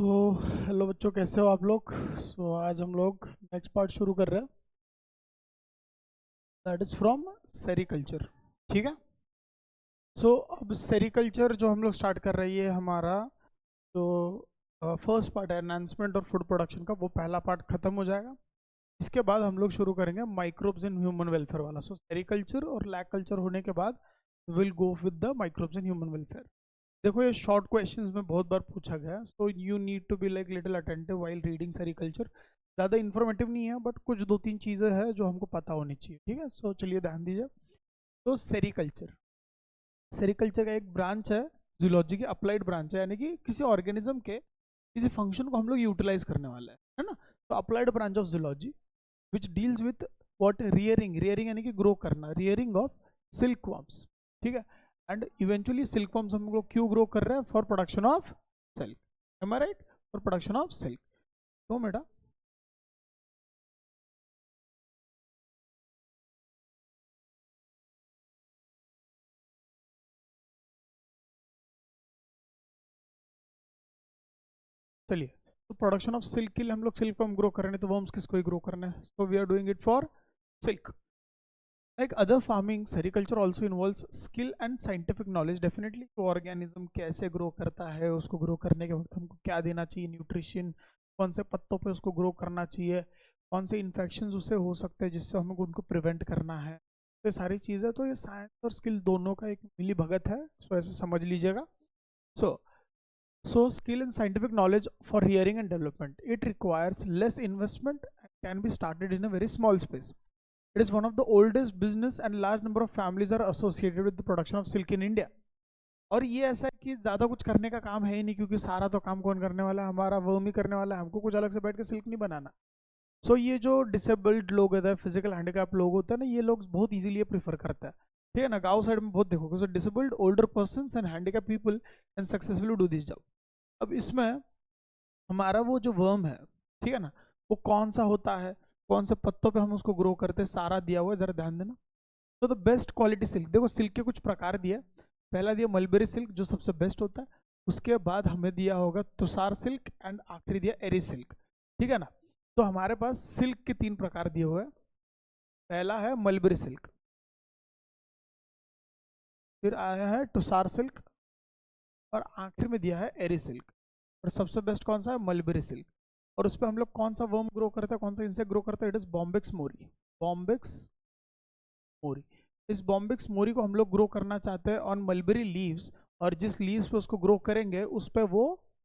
Hello बच्चों, कैसे हो आप लोग। आज हम लोग नेक्स्ट पार्ट शुरू कर रहे हैं, दैट इज फ्रॉम सेरिकल्चर। ठीक है। अब सेरिकल्चर जो हम लोग स्टार्ट कर रहे हैं, ये हमारा जो फर्स्ट पार्ट है एनहांसमेंट और फूड प्रोडक्शन का, वो पहला पार्ट खत्म हो जाएगा। इसके बाद हम लोग शुरू करेंगे माइक्रोब्स इन ह्यूमन वेलफेयर वाला। सेरिकल्चर और लैग कल्चर होने के बाद will go with the microbes in human welfare. देखो, ये शॉर्ट क्वेश्चंस में बहुत बार पूछा गया है, so you need to be like little attentive while reading sericulture. ज़्यादा इन्फॉर्मेटिव नहीं है, बट कुछ दो तीन चीज़ें हैं जो हमको पता होनी चाहिए। ठीक है, चलिए ध्यान दीजिए। तो सेरिकल्चर सेरिकल्चर का एक ब्रांच है, जूलॉजी की अप्लाइड ब्रांच है, यानी कि किसी ऑर्गेनिज्म के किसी फंक्शन को हम लोग यूटिलाइज करने वाला है ना। तो applied branch of zoology which deals with what rearing यानी कि ग्रो करना, रियरिंग ऑफ सिल्क वर्म्स। ठीक है। एंड इवेंचुअली सिल्क वर्म्स हम लोग क्यों ग्रो कर रहे हैं? For production of silk. Am I right? For production of silk. तो बेटा चलिए, तो प्रोडक्शन ऑफ सिल्क के लिए हम लोग सिल्क वर्म ग्रो कर रहे हैं, तो वर्म्स किसको ही ग्रो करना है? So we are doing it for silk. Like other farming, sericulture also involves skill and scientific knowledge. Definitely organism कैसे ग्रो करता है, उसको ग्रो करने के वक्त हमको क्या देना चाहिए, न्यूट्रिशन, कौन से पत्तों पे उसको ग्रो करना चाहिए, कौन से इन्फेक्शंस उसे हो सकते हैं जिससे हमें उनको प्रिवेंट करना है। तो ये सारी चीज़ें, तो ये साइंस और स्किल दोनों का एक मिली भगत है। ऐसे समझ लीजिएगा। सो skill and scientific knowledge for hearing and development, it requires less investment and can be started in a very small space. It is one of the oldest business and large number of families are associated with the production of silk in India. और ये ऐसा है कि ज़्यादा कुछ करने का काम है ही नहीं, क्योंकि सारा तो काम कौन करने वाला है? हमारा वर्म ही करने वाला है। हमको कुछ अलग से बैठ के सिल्क नहीं बनाना। ये जो डिसेबल्ड लोग होते हैं, फिजिकल हैंडीकैप लोग होते हैं ना, ये लोग बहुत इजीली प्रीफर करते हैं। ठीक है ना। गाँव साइड में बहुत देखोगे, so disabled older person and handicap people can successfully do this job. अब इसमें हमारा वो जो वर्म है, ठीक है ना, वो कौन सा होता है, कौन से पत्तों पे हम उसको ग्रो करते हैं, सारा दिया हुआ है, जरा ध्यान देना। तो द बेस्ट क्वालिटी सिल्क, देखो सिल्क के कुछ प्रकार दिए। पहला दिया मलबेरी सिल्क, जो सबसे बेस्ट होता है। उसके बाद हमें दिया होगा तुषार सिल्क, एंड आखिरी दिया एरी सिल्क। ठीक है ना। तो हमारे पास सिल्क के तीन प्रकार दिए हुए हैं। पहला है मलबेरी सिल्क, फिर आया है तुषार सिल्क, और आखिर में दिया है एरी सिल्क। और सबसे बेस्ट कौन सा है? Mulberry silk. और उस पर हम लोग कौन सा वर्म ग्रो करते हैं, कौन सा इंसेक्ट ग्रो करते हैं? It is Bombyx mori. Bombyx mori. इस बॉम्बिक्स मोरी को हम लोग ग्रो करना चाहते हैं ऑन मलबेरी लीव्स, और जिस लीव्स पे उसको ग्रो करेंगे उस पर वो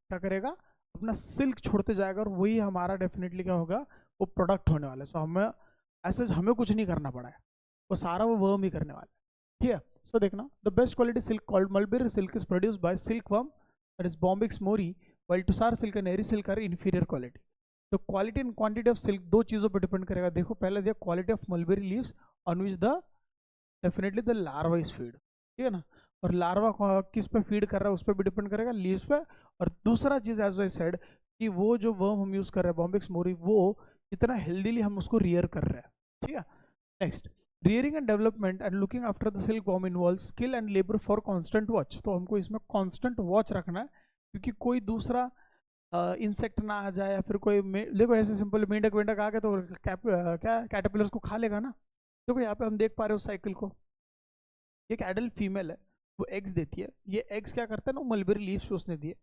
क्या करेगा? अपना सिल्क छोड़ते जाएगा, और वही हमारा डेफिनेटली क्या होगा? वो प्रोडक्ट होने वाला है। हमें ऐसे हमें कुछ नहीं करना पड़ा है, वो सारा वो वर्म ही करने वाला है। ठीक है। देखना, the best quality silk called mulberry silk is produced by silk worm, that is Bombyx mori, while tussar silk and eri silk are inferior quality. तो quality and quantity of silk दो चीज़ों पर डिपेंड करेगा। देखो, पहले दिया quality of mulberry leaves on which the definitely the larva is feed. ठीक है ना। और लार्वा किस पे फीड कर रहा है उस पर भी डिपेंड करेगा, लीव्स पे। और दूसरा चीज़ एज आई सेड कि वो जो वर्म हम यूज़ कर रहे हैं बॉम्बिक्स मोरी, वो इतना हेल्दीली हम उसको रियर कर रहे हैं। ठीक है। Next, rearing and development and looking after the silk worm involve skill and labour for constant watch. तो हमको इसमें कॉन्स्टेंट वॉच रखना है, क्योंकि कोई दूसरा इंसेक्ट ना आ जाए, या फिर कोई देखो ऐसे सिंपल मेंढक वेंढक आ गए तो क्या कैटरपिलर्स को खा लेगा ना। देखो यहाँ पे हम देख पा रहे हो साइकिल को, एक एडल्ट फीमेल है, वो एग्स देती है। ये एग्स क्या करता है ना, मलबेरी लीव्स पे उसने दिए,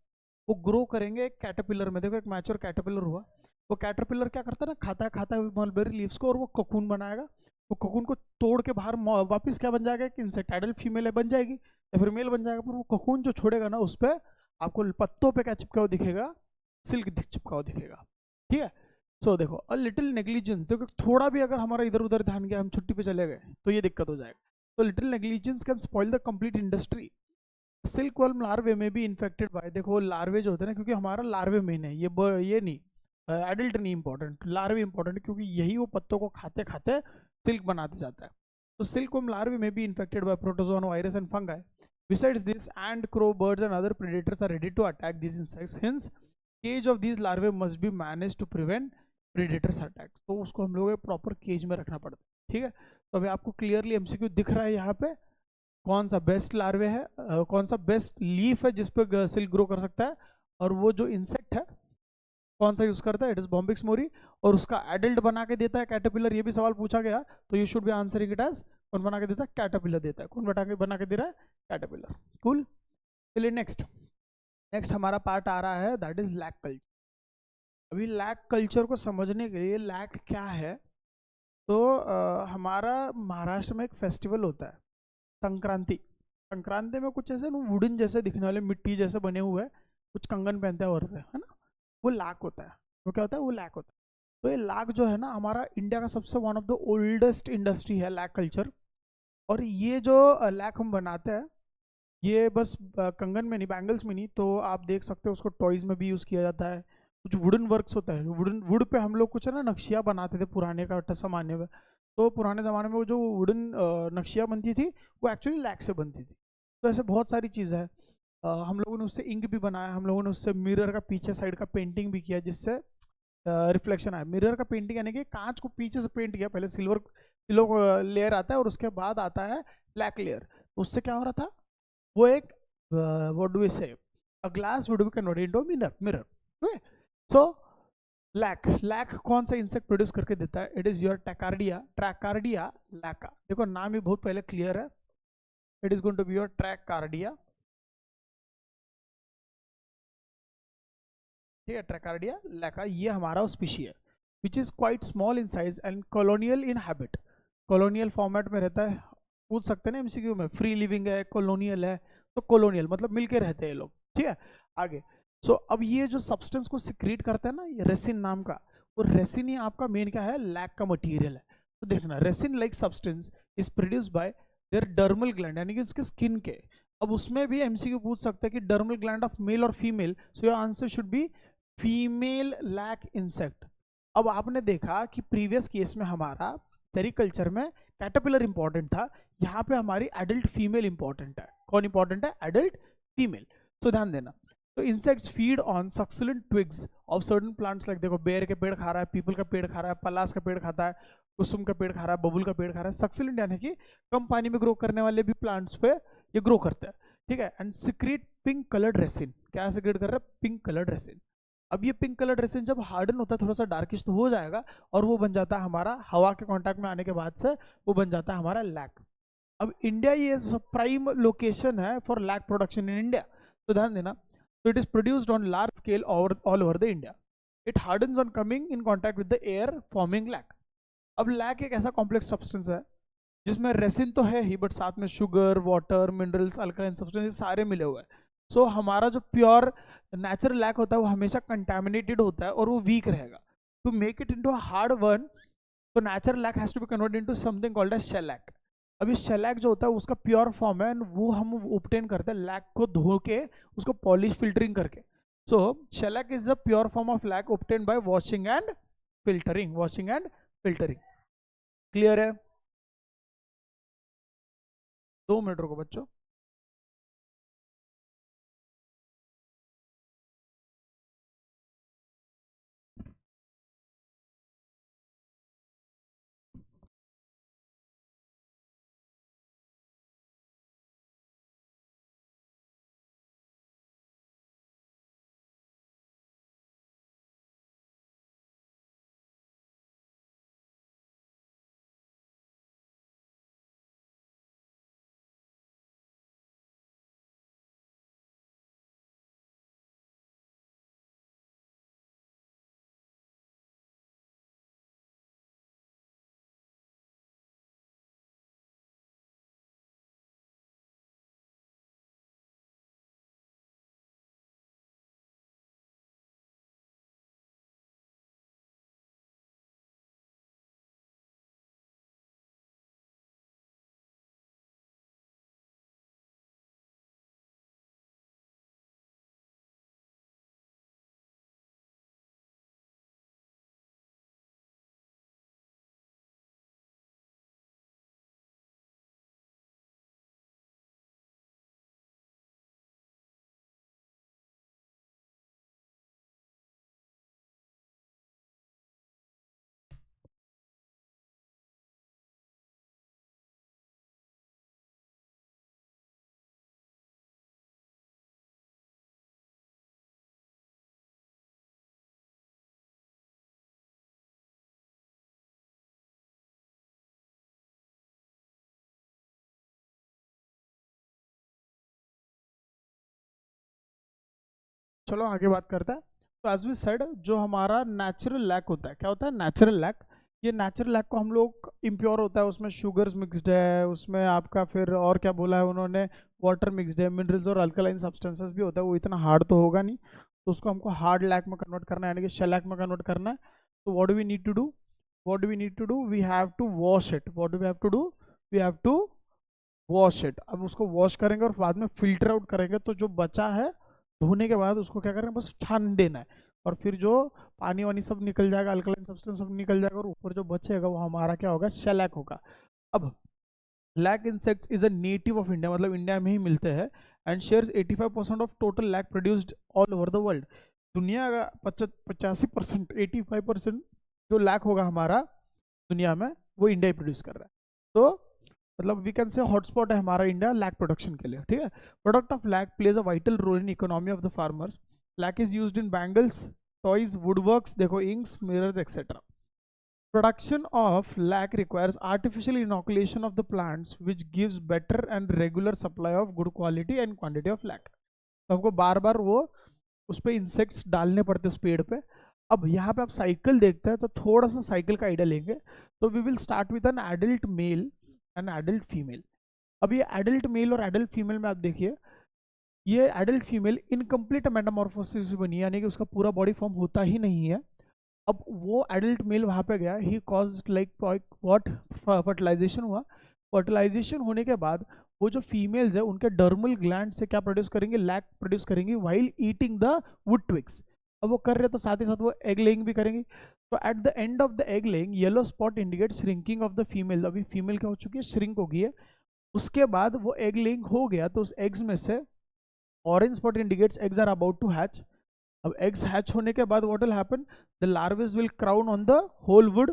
वो ग्रो करेंगे एक कैटरपिलर में। देखो एक मैच्योर कैटरपिलर हुआ, वो कैटरपिलर क्या करता है ना, खाता है मलबेरी लीव्स को, और वो कोकून बनाएगा। वो कोकून को तोड़ के बाहर वापस क्या बन जाएगा? कि इंसेक्ट, एडल्ट फीमेल है बन जाएगी, या फिर मेल बन जाएगा। पर वो कोकून जो छोड़ेगा ना, उस पर आपको पत्तों पे क्या चिपका हुआ दिखेगा? सिल्क चिपका हुआ दिखेगा। ठीक है। देखो, अ लिटिल नेग्लिजेंस, देखो थोड़ा भी अगर हमारा इधर उधर ध्यान गया, हम छुट्टी पे चले गए, तो ये दिक्कत हो जाएगा। तो little negligence can spoil the complete industry. Silk worm larvae में भी इन्फेक्टेड बाय, देखो लार्वे जो होते हैं ना, क्योंकि हमारा लार्वे मेन है, ये नहीं एडल्ट नहीं इंपॉर्टेंट, लार्वे इंपॉर्टेंट, क्योंकि यही वो पत्तों को खाते खाते सिल्क बनाते जाता है। तो सिल्क वर्म लार्वे में भी infected by protozoa virus and fungi. Besides this, ant, crow, birds and other predators are ready to attack these insects. Hence, cage of these larvae must be managed to prevent predators attacks. तो उसको हम लोग proper cage में रखना पड़ता है। ठीक है। तो अभी आपको क्लियरली एमसीक्यू दिख रहा है यहाँ पे, कौन सा बेस्ट लार्वे है, कौन सा बेस्ट लीफ है जिस पे सिल्क ग्रो कर सकता है, और वो जो इंसेक्ट है कौन सा यूज करता है? इट इज बॉम्बिक्स मोरी। और उसका एडल्ट बना के देता है कैटरपिलर, ये भी सवाल पूछा गया, तो you should be answering it as कौन बना के देता है? कैटरपिलर देता है। कौन बना के दे रहा है? कैटरपिलर। कूल। चलिए नेक्स्ट, नेक्स्ट हमारा पार्ट आ रहा है, दैट इज लैक कल्चर। अभी लैक कल्चर को समझने के लिए लैक क्या है, तो हमारा महाराष्ट्र में एक फेस्टिवल होता है संक्रांति। संक्रांति में कुछ ऐसे वुडन जैसे दिखने वाले मिट्टी जैसे बने हुए कुछ कंगन पहनते हैं औरतें, है ना, वो लाख होता है। वो क्या होता है? वो लाख होता है। तो ये लाख जो है ना, हमारा इंडिया का सबसे one of the oldest industry है लाख कल्चर। और ये जो लाख हम बनाते हैं, ये बस कंगन में नहीं, बैंगल्स में नहीं, तो आप देख सकते हो उसको टॉयज में भी यूज़ किया जाता है। कुछ वुडन वर्क्स होता है, वुड पे हम लोग कुछ है ना नक्शिया बनाते थे पुराने का ज़माने में। तो पुराने ज़माने में वो जो वुडन नक्शिया बनती थी वो एक्चुअली लैक से बनती थी। तो ऐसे बहुत सारी चीज़ें हैं। हम लोगों ने उससे इंक भी बनाया, हम लोगों ने उससे मिरर का पीछे साइड का पेंटिंग भी किया जिससे रिफ्लेक्शन आया। मिरर का पेंटिंग यानी कि कांच को पीछे से पेंट किया, पहले सिल्वर सिल्वर लेयर आता है और उसके बाद आता है ब्लैक लेयर। तो उससे क्या हो रहा था? वो एक what do we say, a glass would be converted into mirror. Mirror. So lac, lac कौन सा इंसेक्ट प्रोड्यूस करके देता है? It is your tachardia, tachardia lacca. देखो नाम ही बहुत पहले क्लियर है, it is going to be your tachardia. ठीक है, ट्रैकार्डिया लैका, ये हमारा स्पीशी है which is quite small in size and colonial in habit. Colonial format में रहता है। पूछ सकते हैं ना एमसीक्यू में, फ्री लिविंग है, कॉलोनियल है। तो कॉलोनियल मतलब मिलके रहते हैं ये लोग। ठीक है, आगे। सो अब ये जो सब्सटेंस को सिक्रीट करता है ना, ये रेसिन नाम का, और रेसिन ही आपका मेन क्या है? लैक का मटीरियल है। तो देखना, resin like substance is produce by their dermal gland, यानी कि उसके स्किन के। अब उसमें भी एमसीक्यू पूछ सकते हैं कि डर्मल ग्लैंड ऑफ मेल और female, so your answer should be female lac insect. अब आपने देखा कि प्रीवियस केस में हमारा सेरिकल्चर में कैटरपिलर इंपॉर्टेंट था, यहाँ पे हमारी एडल्ट फीमेल इंपॉर्टेंट है। कौन इंपॉर्टेंट है? Adult female. तो ध्यान देना। तो insects feed on succulent twigs of certain plants, like देखो बेर के पेड़ खा रहा है, पीपल का पेड़ खा रहा है, पलास का पेड़ खाता है, कुसुम का पेड़ खा रहा है, बबुल का पेड़ खा रहा है। सक्सिलेंट यानी कि कम पानी में ग्रो करने वाले भी प्लांट्स पे ये ग्रो करते हैं। ठीक है, and secrete pink coloured resin. क्या सिक्रीट कर रहा है? Pink coloured resin. अब ये पिंक कलर रेसिन जब हार्डन होता है, थोड़ा सा डार्किश तो हो जाएगा, और वो बन जाता है हमारा, हवा के कांटेक्ट में आने के बाद से वो बन जाता है हमारा लैक। अब इंडिया ये प्राइम लोकेशन है for lac production in India. तो ध्यान देना, तो it is produced on large scale all over the India. It hardens on coming in contact with the air forming lac. अब लैक एक ऐसा कॉम्प्लेक्स सब्सटेंस है जिसमें रेसिन तो है ही, बट साथ में sugar, water, minerals, alkaline substance सारे मिले हुए हैं। सो हमारा जो प्योर नेचुरल लैक होता है वो हमेशा कंटेमिनेटेड होता है और वो वीक रहेगा। To make it into a hard one, तो natural lac has to be converted into something called as shellac. अभी शेलैक जो होता है उसका प्योर फॉर्म है, वो हम ऑब्टेन करते हैं लैक को धो के, उसको पॉलिश फिल्टरिंग करके। So shellac is the pure form of lac obtain by washing and filtering, washing and filtering. Clear है? 2 मिनट रुको बच्चों। चलो आगे बात करते हैं। तो एज वी सेड, जो हमारा नेचुरल लैक होता है, क्या होता है नेचुरल लैक? ये नेचुरल लैक को हम लोग इम्प्योर होता है, उसमें शुगर्स मिक्सड है, उसमें आपका फिर और क्या बोला है उन्होंने, वाटर मिक्सड है, मिनरल्स और अल्कलाइन सब्सटेंसेस भी होता है। वो इतना हार्ड तो होगा नहीं, तो उसको हमको हार्ड लैक में कन्वर्ट करना है, यानी कि शेल लैक में कन्वर्ट करना है। तो what do we need to do? What do we need to do? We have to wash it. What do we have to do? We have to wash it. अब उसको wash करेंगे और बाद में फिल्टर आउट करेंगे, तो जो बचा है धोने के बाद उसको क्या करेंगे, बस छान देना है, और फिर जो पानी वानी सब निकल जाएगा, अल्कलाइन सब्सटेंस सब निकल जाएगा, और ऊपर जो बचेगा वो हमारा क्या होगा, शेलैक होगा। अब lac insects is a native of India, मतलब इंडिया में ही मिलते हैं, and shares 85% of total lac produced all over the world. दुनिया का 85%, 85% जो लैक होगा हमारा दुनिया में, वो इंडिया ही प्रोड्यूस कर रहा है। तो मतलब वी कैन से हॉटस्पॉट है हमारा इंडिया लैक प्रोडक्शन के लिए, ठीक है। Product of lac plays a vital role in economy of the farmers. Lac is used in bangles, toys, woodworks, देखो inks, mirrors etcetera. Production of lac requires artificial inoculation of the plants, which gives better and regular supply of good quality and quantity of lac. तो हमको बार बार वो उस पर insects डालने पड़ते उस पेड़ पे। अब यहाँ पे आप साइकिल देखते हैं, तो थोड़ा सा साइकिल का आइडिया लेंगे। तो we will start with an adult male and adult female. अब ये एडल्ट मेल और एडल्ट फीमेल में आप देखिए, ये एडल्ट फीमेल इनकम्प्लीट मेटामॉर्फोसिस से बनी है, यानी कि उसका पूरा बॉडी फॉर्म होता ही नहीं है। अब वो एडल्ट मेल वहाँ पे गया, ही कॉज लाइक व्हाट, फर्टिलाइजेशन हुआ। फर्टिलाइजेशन होने के बाद वो जो फीमेल्स है उनके डर्मल ग्लैंड से क्या प्रोड्यूस करेंगे, लैक प्रोड्यूस करेंगी while eating the wood twigs. अब वो कर रहे तो साथ ही साथ वो एग लेइंग भी करेंगी। तो at the end of the egg laying yellow spot indicate shrinking of the female. अभी फीमेल क्या हो चुकी है, श्रिंक हो गई है। उसके बाद वो एग लेइंग हो गया, तो उस एग्स में से orange spot indicates eggs are about to hatch. अब एग्स हैच होने के बाद what will happen, the larvae will crawl on the whole wood.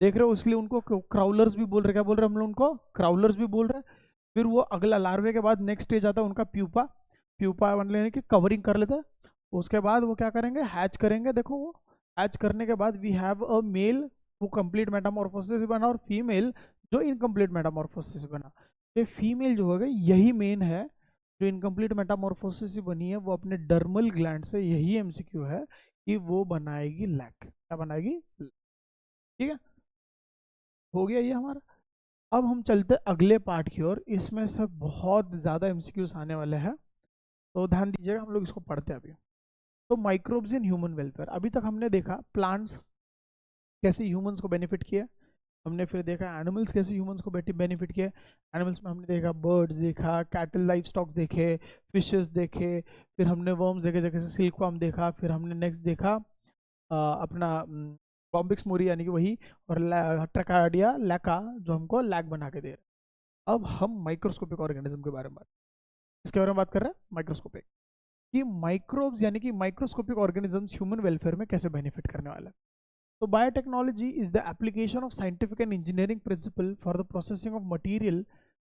देख रहे हो, इसलिए उनको क्राउलर्स भी बोल रहे, क्या बोल रहे हैं हम लोग उनको, क्राउलर्स भी बोल रहे हैं। फिर वो अगला लार्वे के बाद नेक्स्ट स्टेज आता है उनका प्यूपा। प्यूपा मतलब कि कवरिंग कर लेते हैं। उसके बाद वो क्या करेंगे, हैच करेंगे। देखो वो हैच करने के बाद वी हैव अ मेल वो कंप्लीट मेटामॉर्फोसिस बना, और फीमेल जो इनकम्प्लीट मेटामॉर्फोसिस बना। तो फीमेल जो होगा यही मेन है जो इनकम्प्लीट मेटामॉर्फोसिस से बनी है, वो अपने डर्मल ग्लैंड से, यही एमसीक्यू है कि वो बनाएगी लैक। क्या बनाएगी, ठीक है, हो गया ये हमारा। अब हम चलते अगले पार्ट की ओर, इसमें से बहुत ज़्यादा एमसीक्यूज आने वाले हैं, तो ध्यान दीजिएगा, हम लोग इसको पढ़ते हैं अभी। तो माइक्रोब्स इन ह्यूमन वेलफेयर, अभी तक हमने देखा प्लांट्स कैसे ह्यूमंस को बेनिफिट किए, हमने फिर देखा एनिमल्स कैसे ह्यूमंस को बेनिफिट किए। एनिमल्स में हमने देखा बर्ड्स देखा, कैटल लाइफ स्टॉक्स देखे, फिशेस देखे, फिर हमने वर्म्स देखे जैसे सिल्क वर्म देखा, फिर हमने नेक्स्ट देखा अपना बॉम्बिक्स मोरी यानी कि वही, और ट्रैकार्डिया लैका जो हमको लैक बना के दे रहे। अब हम माइक्रोस्कोपिक ऑर्गेनिज्म के बारे में इसके बारे में बात कर रहे हैं, माइक्रोस्कोपिक कि माइक्रोब्स यानी कि माइक्रोस्कोपिक ऑर्गेनिजम्स ह्यूमन वेलफेयर में कैसे बेनिफिट करने वाले हैं। So biotechnology is the application of scientific and engineering principle for the processing of material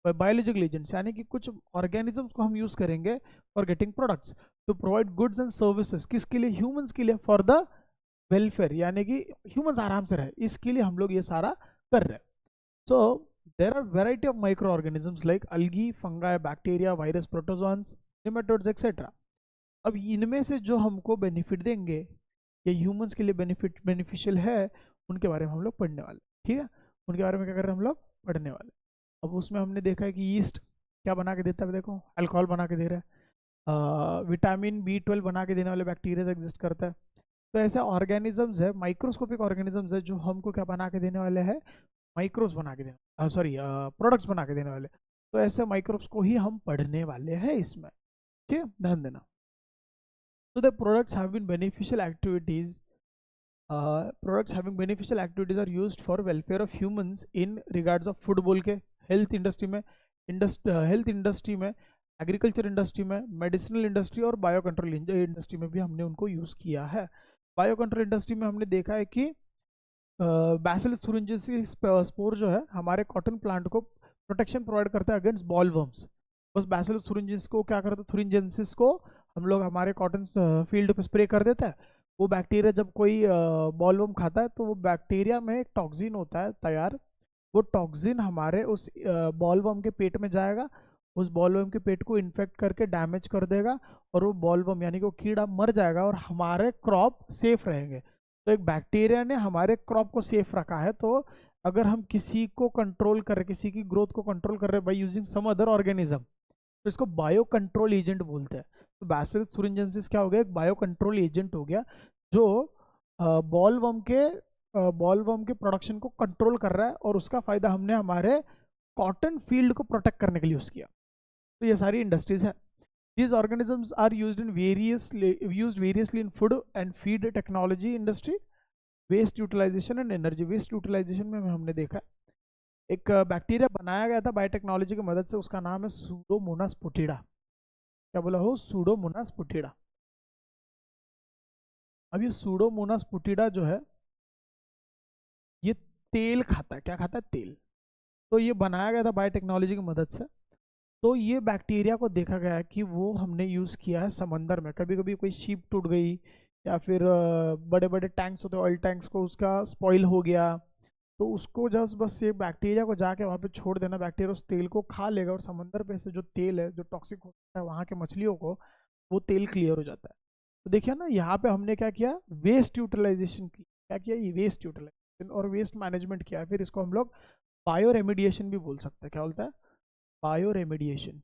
by biological agents, यानी कि कुछ organisms को हम use करेंगे for getting products to provide goods and services, किसके लिए, humans के लिए, for the welfare, यानी कि humans आराम से रहे, इसके लिए हम लोग ये सारा कर रहे हैं। So there are variety of microorganisms like algae, fungi, bacteria, virus, protozoans, nematodes etc. अब इनमें से जो हमको बेनिफिट देंगे ये ह्यूमंस के लिए बेनिफिशियल है, उनके बारे में हम लोग पढ़ने वाले, ठीक है। उनके बारे में क्या कर रहे हैं हम लोग, पढ़ने वाले। अब उसमें हमने देखा है कि यीस्ट क्या बना के देता है, देखो अल्कोहल बना के दे रहा है, विटामिन B12 बना के देने वाले बैक्टीरिया एग्जिस्ट करता है। तो ऐसे ऑर्गेनिजम्स है, माइक्रोस्कोपिक ऑर्गेनिजम्स है जो हमको क्या बना के देने वाले हैं, माइक्रोब्स बना के देने, सॉरी प्रोडक्ट्स बना के देने वाले। तो ऐसे माइक्रोब्स को ही हम पढ़ने वाले हैं इसमें, ठीक है, ध्यान देना। So the products having beneficial activities are used for welfare of humans in regards of food बोल के, health industry में, एग्रीकल्चर इंडस्ट्री में, मेडिसिनल इंडस्ट्री और बायो कंट्रोल इंडस्ट्री में भी हमने उनको यूज़ किया है। बायो कंट्रोल इंडस्ट्री में हमने देखा है कि बैसिलस थुरिंजेंसिस स्पोर जो है हमारे कॉटन प्लांट को प्रोटेक्शन प्रोवाइड करता है अगेंस्ट बॉल वर्म्स। बस बैसिलस थुरिंजेंसिस को क्या करता है, थुरिंजेंसिस को हम लोग हमारे कॉटन फील्ड पे स्प्रे कर देता है। वो बैक्टीरिया जब कोई बॉल वर्म खाता है तो वो बैक्टीरिया में एक टॉक्सिन होता है तैयार, वो टॉक्सिन हमारे उस बॉल वर्म के पेट में जाएगा, उस बॉलवर्म के पेट को इन्फेक्ट करके डैमेज कर देगा और वो बॉलवर्म यानी कि वो कीड़ा मर जाएगा और हमारे क्रॉप सेफ रहेंगे। तो एक बैक्टीरिया ने हमारे क्रॉप को सेफ रखा है। तो अगर हम किसी को कंट्रोल कर रहे, किसी की ग्रोथ को कंट्रोल कर रहे by using some other organism, तो इसको बायो कंट्रोल एजेंट बोलते हैं। तो बैसिलस thuringiensis क्या हो गया, एक बायो कंट्रोल एजेंट हो गया जो बॉलवर्म के प्रोडक्शन को कंट्रोल कर रहा है, और उसका फायदा हमने हमारे कॉटन फील्ड को प्रोटेक्ट करने के लिए यूज किया। तो ये सारी इंडस्ट्रीज है। These organisms are used variously in food and feed technology industry, waste utilization and energy। waste utilization में हमने देखा एक बैक्टीरिया बनाया गया था बायोटेक्नोलॉजी की मदद से, उसका नाम है सूडोमोनास पुटिडा। क्या बोला हो, सूडोमोनास पुटिडा। अब ये सूडोमोनास पुटिडा जो है ये तेल खाता है। क्या खाता है, तेल। तो ये बनाया गया था बायोटेक्नोलॉजी की मदद से। तो ये बैक्टीरिया को देखा गया है कि वो हमने यूज़ किया है समंदर में। कभी कभी कोई शिप टूट गई या फिर बड़े बड़े टैंक्स होते हैं ऑयल टैंक्स को, उसका स्पॉइल हो गया, तो उसको जस्ट बस ये बैक्टीरिया को जाके वहाँ पे छोड़ देना, बैक्टीरिया उस तेल को खा लेगा और समंदर पे से जो तेल है जो टॉक्सिक होता है वहाँ के मछलियों को, वो तेल क्लियर हो जाता है। तो देखिए ना, यहाँ पे हमने क्या किया, वेस्ट यूटिलाइजेशन की। क्या किया, ये वेस्ट यूटिलाइजेशन और वेस्ट मैनेजमेंट किया है। फिर इसको हम लोग बायो रेमिडिएशन भी बोल सकते हैं। क्या बोलता है, बायो रेमिडिएशन।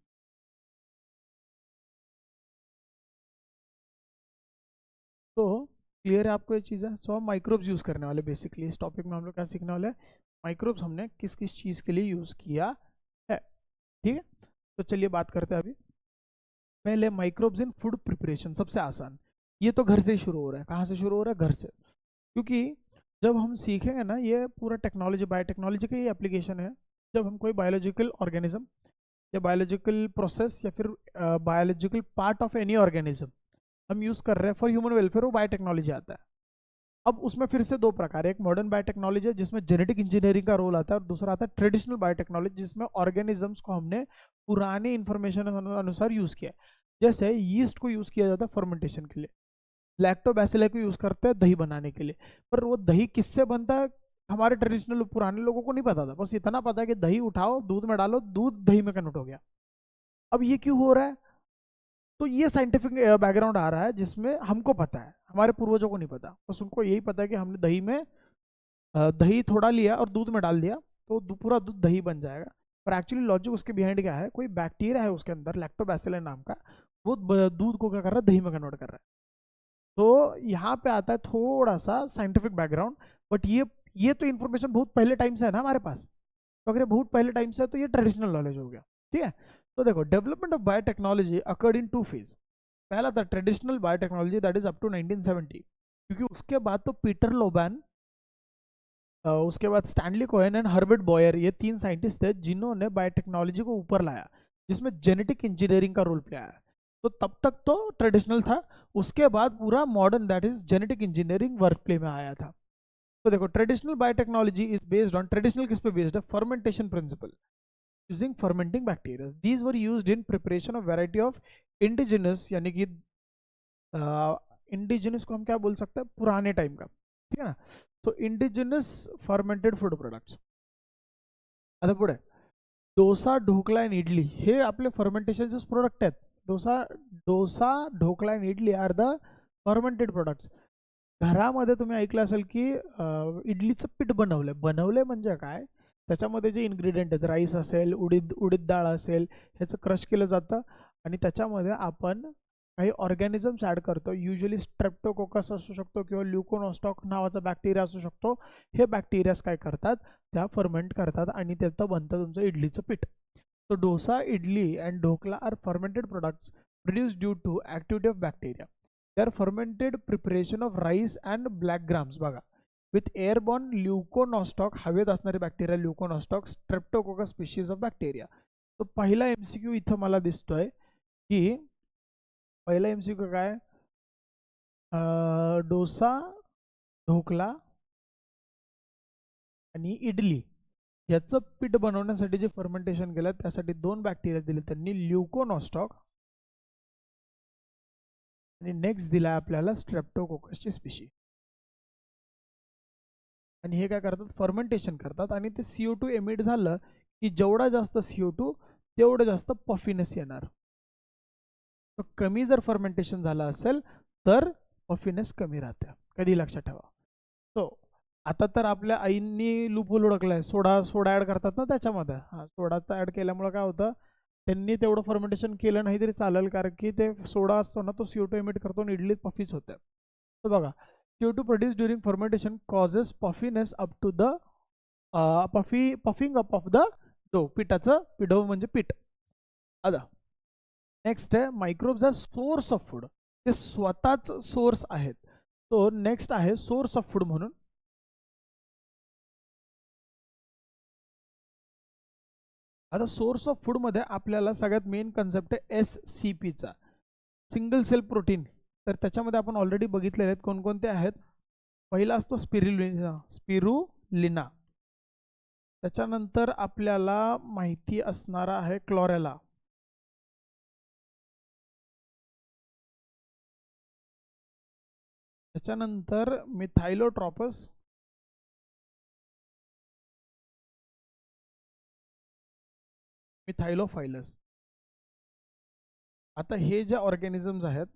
तो क्लियर है आपको ये चीज़ है। सो हम माइक्रोब्स यूज़ करने वाले बेसिकली इस टॉपिक में। हम लोग क्या सीखने वाले हैं, माइक्रोब्स हमने किस किस चीज़ के लिए यूज़ किया है। ठीक है, तो चलिए बात करते हैं अभी। पहले माइक्रोब्स इन फूड प्रिपरेशन, सबसे आसान। ये तो घर से ही शुरू हो रहा है। कहाँ से शुरू हो रहा है, घर से। क्योंकि जब हम सीखेंगे ना, ये पूरा टेक्नोलॉजी बायोटेक्नोलॉजी का ही एप्लीकेशन है। जब हम कोई बायोलॉजिकल ऑर्गेनिज्म या बायोलॉजिकल प्रोसेस या फिर biological part of any organism हम यूज़ कर रहे हैं फॉर ह्यूमन वेलफेयर, वो बायोटेक्नोलॉजी आता है। अब उसमें फिर से दो प्रकार है, एक मॉडर्न बायोटेक्नोलॉजी है जिसमें जेनेटिक इंजीनियरिंग का रोल आता है, और दूसरा आता है ट्रेडिशनल बायोटेक्नोलॉजी जिसमें ऑर्गेनिजम्स को हमने पुराने इंफॉर्मेशन अनुसार यूज़ किया। जैसे यीस्ट को यूज़ किया जाता है फर्मेंटेशन के लिए, लैक्टोबैसिली को यूज़ करते हैं दही बनाने के लिए। पर वो दही किससे बनता है, हमारे ट्रेडिशनल पुराने लोगों को नहीं पता था। बस इतना पता है कि दही उठाओ, दूध में डालो, दूध दही में कन्वर्ट हो गया। अब ये क्यों हो रहा है, तो ये साइंटिफिक बैकग्राउंड आ रहा है जिसमें हमको पता है, हमारे पूर्वजों को नहीं पता। बस उनको यही पता है कि हमने दही में दही थोड़ा लिया और दूध में डाल दिया तो पूरा दूध दही बन जाएगा। पर एक्चुअली लॉजिक उसके बिहाइंड क्या है, कोई बैक्टीरिया है उसके अंदर लैक्टोबैसिलस नाम का, वो दूध को क्या कर रहा है, दही में कन्वर्ट कर रहा है। तो यहाँ पे आता है थोड़ा सा साइंटिफिक बैकग्राउंड। बट ये तो इन्फॉर्मेशन बहुत पहले टाइम से है ना हमारे पास। तो अगर ये बहुत पहले टाइम से है तो ये ट्रेडिशनल नॉलेज हो गया। ठीक है, तो देखो development of biotechnology occurred in 2 phase. पहला था traditional biotechnology, that is up to 1970, क्योंकि उसके बाद तो पीटर लोबैन, उसके बाद Stanley Cohen and Herbert Boyer, ये 3 साइंटिस्ट थे जिन्होंने बायोटेक्नोलॉजी को ऊपर लाया, जिसमें जेनेटिक इंजीनियरिंग का रोल प्ले आया। तो तब तक तो ट्रेडिशनल था, उसके बाद पूरा modern that is genetic engineering work play में आया था। तो देखो traditional biotechnology is based on, traditional किस पे बेस्ड है, fermentation principle using fermenting bacteria. These were used in preparation of variety of indigenous, यानी कि इंडिजिनस को हम क्या बोल सकते हैं, पुराने टाइम का। ठीक है ना, तो इंडिजिनस फर्मेंटेड फूड प्रोडक्ट्स। आता पुढे डोसा, ढोकला आणि इडली हे आपले फर्मेंटेशनचेच प्रोडक्ट आहेत। डोसा, ढोकला आणि idli are the fermented products. घरामध्ये तुम्ही ऐकलं असेल की इडलीचं पीठ बनवलंय म्हणजे काय, त्याच्यामध्ये जे इन्ग्रेडियंट आहेत, राईस असेल, उडीद डाळ असेल, ह्याचं क्रश केलं जातं आणि त्याच्यामध्ये आपण काही ऑर्गॅनिझम्स ॲड करतो। युजली स्ट्रेप्टोकोकस असू शकतो किंवा ल्युकोनोस्टॉक नावाचा बॅक्टेरिया असू शकतो। हे बॅक्टेरियाज काय करतात, त्या फर्मेंट करतात आणि त्याचं बनतं तुमचं इडलीचं पीठ। तो dosa, idli and dhokla are fermented products produce due to activity of bacteria. They are fermented preparation of rice and black grams. बघा, विथ एअरबॉर्न ल्युकोनॉस्टॉक, हवेत असणारे bacteria Leuconostoc, Streptococcus species of bacteria. तो पहिला एमसीक्यू इथं मला दिसतोय की पहिला एमसीक्यू काय, डोसा, ढोकला आणि इडली याचं पीठ बनवण्यासाठी जे फर्मेंटेशन केलं त्यासाठी 2 बॅक्टेरिया दिले त्यांनी, ल्युकोनॉस्टॉक आणि नेक्स्ट दिला आपल्याला स्ट्रेप्टोकोकसची स्पीशी। आणि हे काय करतात, फर्मेंटेशन करतात आणि ते CO2 एमिट झालं की जेवढा जास्त CO2 तेवढं जास्त पफिनेस येणार. तर कमी जर फर्मेंटेशन झालं असेल तर पफिनेस कमी राहते, कधी लक्षात ठेवा. सो आता तर आपल्या आईंनी लूपहोल ओळखलाय, सोडा ऍड करतात ना त्याच्यामध्ये. हा सोडाचा ऍड केल्यामुळे काय होतं, त्यांनी तेवढं फर्मेंटेशन केलं नाही तरी चालेल, कारण की ते सोडा असतो ना तो CO2 एमिट करतो आणि इडलीत पफीच होते. तर बघा, CO2 produce during fermentation causes puffiness up to the puffing up of the dough. पिठो म्हणजे पीठ. आता नेक्स्ट आहे microbes are source of food. ते स्वतःच सोर्स आहेत. तो नेक्स्ट आहे सोर्स ऑफ फूड म्हणून. आता सोर्स ऑफ फूड मध्ये आपल्याला सगळ्यात मेन कन्सेप्ट आहे SCP चा, सिंगल सेल प्रोटीन. तर त्याच्यामध्ये आपण ऑलरेडी बघितलेले आहेत कोणकोणते आहेत. पहिला असतो स्पिरुलिना. त्याच्यानंतर आपल्याला माहिती असणारा आहे क्लोरेला. त्याच्यानंतर मिथायलोट्रॉपस. मिथायलोफायलस. आता हे जे ऑर्गॅनिझम्स आहेत,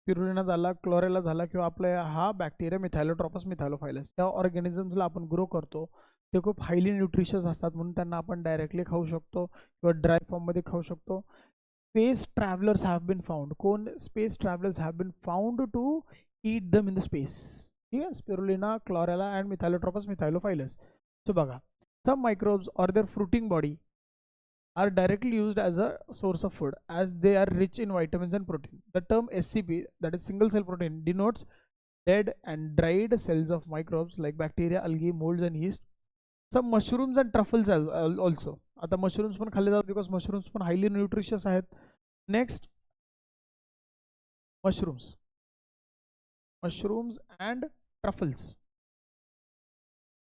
स्पिरुलिना झाला, क्लोरेला झाला, किंवा आपला हा बॅक्टेरिया मिथायलोट्रॉपस मिथायलोफायलस, त्या ऑर्गॅनिझम्सला आपण ग्रो करतो. ते खूप हायली न्यूट्रिशियस असतात म्हणून त्यांना आपण डायरेक्टली खाऊ शकतो किंवा ड्राय फॉर्ममध्ये खाऊ शकतो. Space travellers have been found. कोण? Space travellers have been found to eat them in the space. ठीक आहे, Spirulina, Chlorella and Methylotrophus methylophilus. So बघा, some microbes or their fruiting body are directly used as a source of food as they are rich in vitamins and protein. The term SCP, that is single cell protein, denotes dead and dried cells of microbes like bacteria, algae, molds and yeast. Some mushrooms and truffles also. आता mushrooms पण खाल्ले जातात because mushrooms पण highly nutritious आहेत. Next, mushrooms and truffles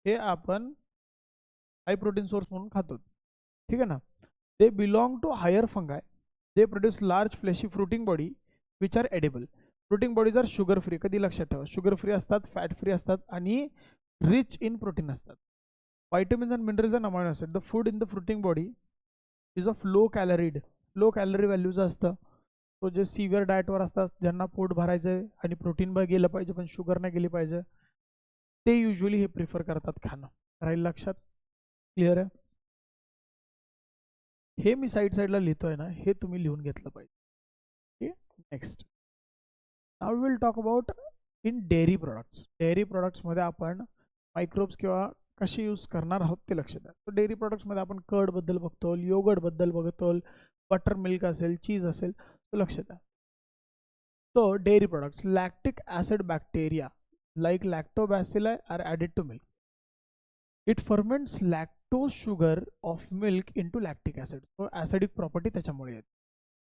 हे आपण high protein source म्हणून खातो. ठीक आहे ना. They belong to higher fungi. They produce large fleshy fruiting body which are edible. Fruiting bodies are sugar free. कधी लक्षात ठेवा, शुगर फ्री असतात, फॅट फ्री असतात आणि रिच इन प्रोटीन असतात. Vitamins and minerals and amino acid. The food in the fruiting body is of low calorie. Low calorie व्हॅल्यूचं असतं. तो जे सिव्हिअर डाएटवर असतात, ज्यांना पोट भरायचं आहे आणि प्रोटीन गेलं पाहिजे पण शुगर नाही गेली पाहिजे, ते युजली हे प्रिफर करतात खाणं. राहील लक्षात? क्लिअर आहे? हे मी साईडला लिहितोय ना, हे तुम्ही लिहून घेतलं पाहिजे. Next, now will talk about in dairy products. डेअरी प्रोडक्ट्समध्ये आपण मायक्रोब्स किंवा कसे यूज करणार आहोत ते लक्षात द्या. तर डेअरी प्रोडक्ट्समध्ये आपण कर्ड बद्दल बघतो, योगर्ट बद्दल बघतो, बटर मिल्क असेल, चीज असेल, तो लक्षात द्या. So dairy products, lactic acid bacteria like lactobacilli are added to milk. It ferments lactose sugar of milk into lactic acid. So acidic property त्याच्यामुळे येते.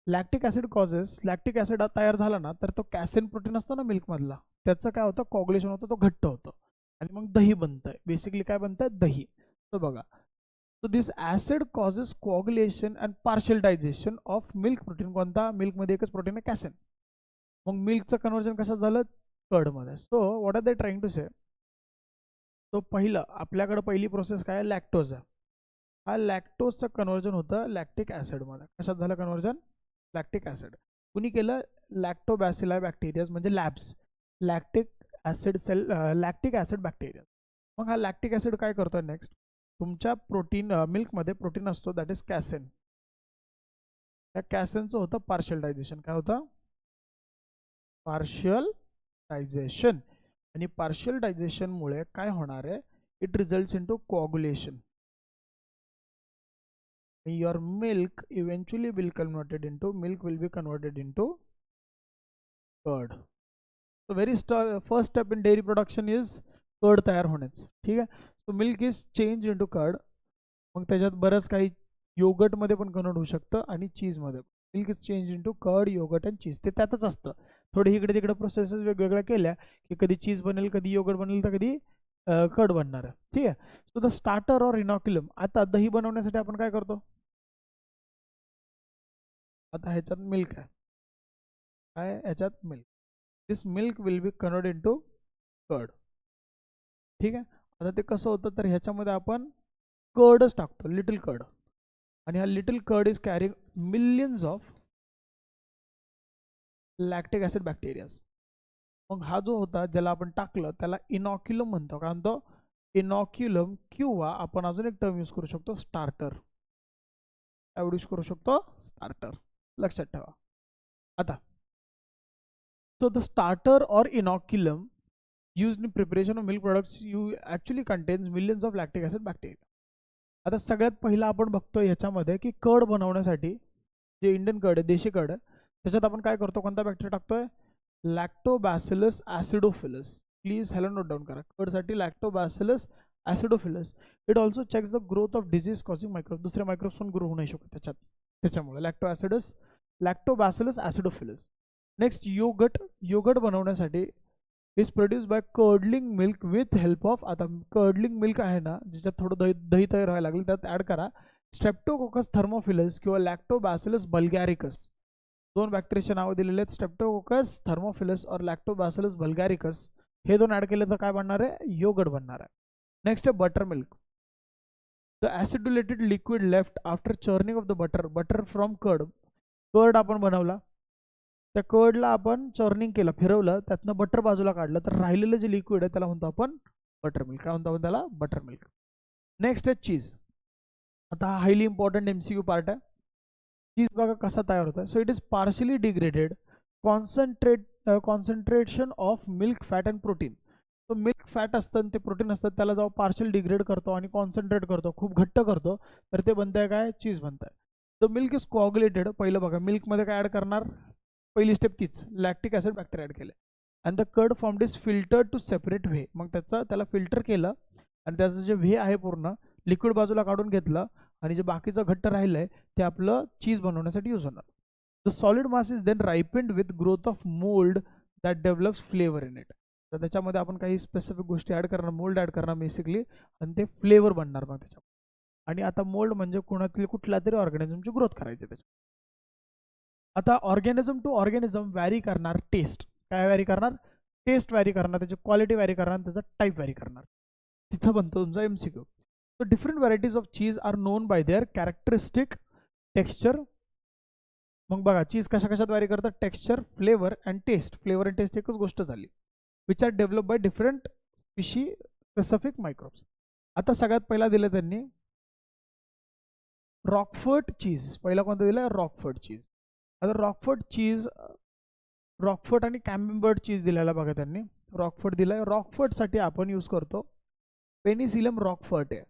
Lactic acid causes, lactic acid तयार झाला ना तर तो कॅसेन प्रोटीन असतो ना मिल्क मधला, त्याचं काय होतं, कॉग्युलेशन होतं, तो घट्ट होतं आणि मग दही बनतंय. बेसिकली काय बनतंय, दही. तो बघा, so this acid causes coagulation and partial digestion of milk protein. कोणता? मिल्कमध्ये एकच प्रोटीन आहे, कॅसेन. मग मिल्कचं कन्वर्जन कशात झालं, कर्डमध्ये. So what are they trying to say. तो पहिलं आपल्याकडे पहिली प्रोसेस काय आहे, लॅक्टोज आहे. हा लॅक्टोजचं कन्वर्जन होतं लॅक्टिक ऍसिडमध्ये. कशात झालं कन्वर्जन, लॅक्टिक ऍसिड. कुणी केलं, लॅक्टोबॅसिलाई बॅक्टेरिया म्हणजे लॅब्स, लॅक्टिक ऍसिड बॅक्टेरिया. मग हा लॅक्टिक ऍसिड काय करतो, नेक्स्ट तुमच्या प्रोटीन मिल्कमध्ये प्रोटीन असतो, दॅट इज कॅसेन. त्या कॅसेनचं होतं पार्शियल डायजेशन. काय होतं, पार्शियल डायजेशन. आणि पार्शियल डायजेशनमुळे काय होणार आहे, it results in to coagulation. your milk eventually will milk will be converted into curd. So very first step in dairy production is curd तयार होण्याचं. ठीक आहे. So milk is change into curd. मग त्याच्यात बरंच काही योगर्ट मध्ये पण कन्वर्ट होऊ शकतं आणि चीज मध्ये. Milk is change into curd, yogurt and cheese. ते त्यातच असतं. थोडे इकडे तिकडे प्रोसेसेस वेगवेगळ्या केल्या की कधी चीज बनेल, कधी योगर्ट बनेल, तर कधी कर्ड बनणार आहे. ठीक आहे. सो द स्टार्टर और इनॉक्युलम. आता दही बनवण्यासाठी आपण काय करतो, आता ह्याच्यात मिल्क आहे, काय ह्याच्यात milk. This milk will be convert into curd. ठीक आहे. आता ते कसं होतं तर ह्याच्यामध्ये आपण कर्डच टाकतो, लिटिल कर्ड, आणि हा little curd is carrying millions of lactic acid bacterias. मग हा जो होता ज्याला आपण टाकलं त्याला इनॉक्युलम म्हणतो. काय म्हणतो? इनॉक्युलम, किंवा आपण अजून एक टर्म यूज करू शकतो, स्टार्टर. काय यूज करू शकतो? स्टार्टर. लक्षात ठेवा. आता so the starter or inoculum used in preparation of milk products you actually contains millions of lactic acid bacteria. आता सगळ्यात पहिला आपण बघतो ह्याच्यामध्ये की कर्ड बनवण्यासाठी जे इंडियन कर्ड आहे, देशी कर्ड आहे, त्याच्यात आपण काय करतो, कोणता बॅक्टेरिया टाकतोय? Lactobacillus acidophilus. प्लीज ह्याला नोट डाऊन करा. कर्डसाठी Lactobacillus acidophilus. It also checks the growth of disease causing microbe. दुसरे मायक्रोब्स पण ग्रो होऊ नाही शकत त्याच्यात, त्याच्यामुळे लॅक्टोबॅसिलस ॲसिडोफिलस. नेक्स्ट योगट. योगट बनवण्यासाठी is produce bye curdling milk with help of, आता कर्डलिंग मिल्क आहे ना ज्याच्यात थोडं दही तयार व्हायला लागेल त्यात ॲड करा स्ट्रेप्टोकोकस थर्मोफिलस किंवा लॅक्टोबॅसिलस बल्गॅरिकस. दोन बॅक्टेरियाचे नावं दिलेले आहेत, स्ट्रेप्टोकोकस थर्मोफिलस और लॅक्टोबॅसिलस बल्गॅरिकस. हे दोन ॲड केले तर काय बनणार आहे? योगट बनणार आहे. नेक्स्ट आहे butter milk. The acidulated liquid left after churning of the butter. Butter from curd. Curd आपण बनवला, त्या कर्डला आपण चर्निंग केलं, फिरवलं, त्यातनं बटर बाजूला काढलं, तर राहिलेलं जे लिक्विड आहे त्याला म्हणतो आपण बटर मिल्क. काय म्हणतो आपण त्याला? Butter milk. नेक्स्ट आहे चीज. आता हा हायली इम्पॉर्टंट MCQ पार्ट आहे. चीज बघा कसा तयार होता. So it is partially degraded concentration of milk fat and protein. तो मिल्क फॅट असतं ते प्रोटीन असतं, त्याला जेव्हा पार्शल डिग्रेड करतो आणि कॉन्सन्ट्रेट करतो, खूप घट्ट करतो, तर ते बनतंय काय? चीज बनतंय. The milk is coagulated. पहिलं बघा मिल्कमध्ये काय ॲड करणार? पहिली स्टेप तीच, लॅक्टिक ॲसिड बॅक्टेरिया ॲड केले, and the curd formed is filtered to separate whey. मग त्याला फिल्टर केलं आणि त्याचं जे व्हे आहे पूर्ण लिक्विड बाजूला काढून घेतलं, आणि जे बाकीचं घट्ट राहिलं आहे ते आपलं चीज बनवण्यासाठी यूज होणार. The solid mass is then ripened with growth of mould that develops flavour in it. तर त्याच्यामध्ये आपण काही स्पेसिफिक गोष्टी ॲड करणार, मोल्ड ॲड करणार बेसिकली, आणि ते फ्लेवर बनणार मग त्याच्यामध्ये. आणि आता मोल्ड म्हणजे कुठल्या तरी ऑर्गॅनिझमची ग्रोथ करायची त्याच्यात. आता ऑर्गॅनिझम टू ऑर्गॅनिझम व्हॅरी करणार टेस्ट. काय व्हॅरी करणार? टेस्ट व्हॅरी करणार, त्याची क्वालिटी व्हॅरी करणार, त्याचा टाईप व्हॅरी करणार. तिथं बनतो तुमचा MCQ. So different varieties of cheese are known by their characteristic texture. मग बघा चीज कशा कशात व्हॅरी करतात? Texture, flavour and taste. Flavour and taste एकच गोष्ट झाली. Which are develop by different specific microbes. आता सगळ्यात पहिला दिलं त्यांनी रॉकफोर्ट चीज. पहिला कोणता दिला? रॉकफोर्ट चीज. आता रॉकफोर्ट आणि कॅम्बर्ट चीज दिलेला बघा त्यांनी. रॉकफोर्ट दिलाय. रॉकफोर्टसाठी आपण यूज करतो पेनिसिलियम रॉकफोर्ट आहे.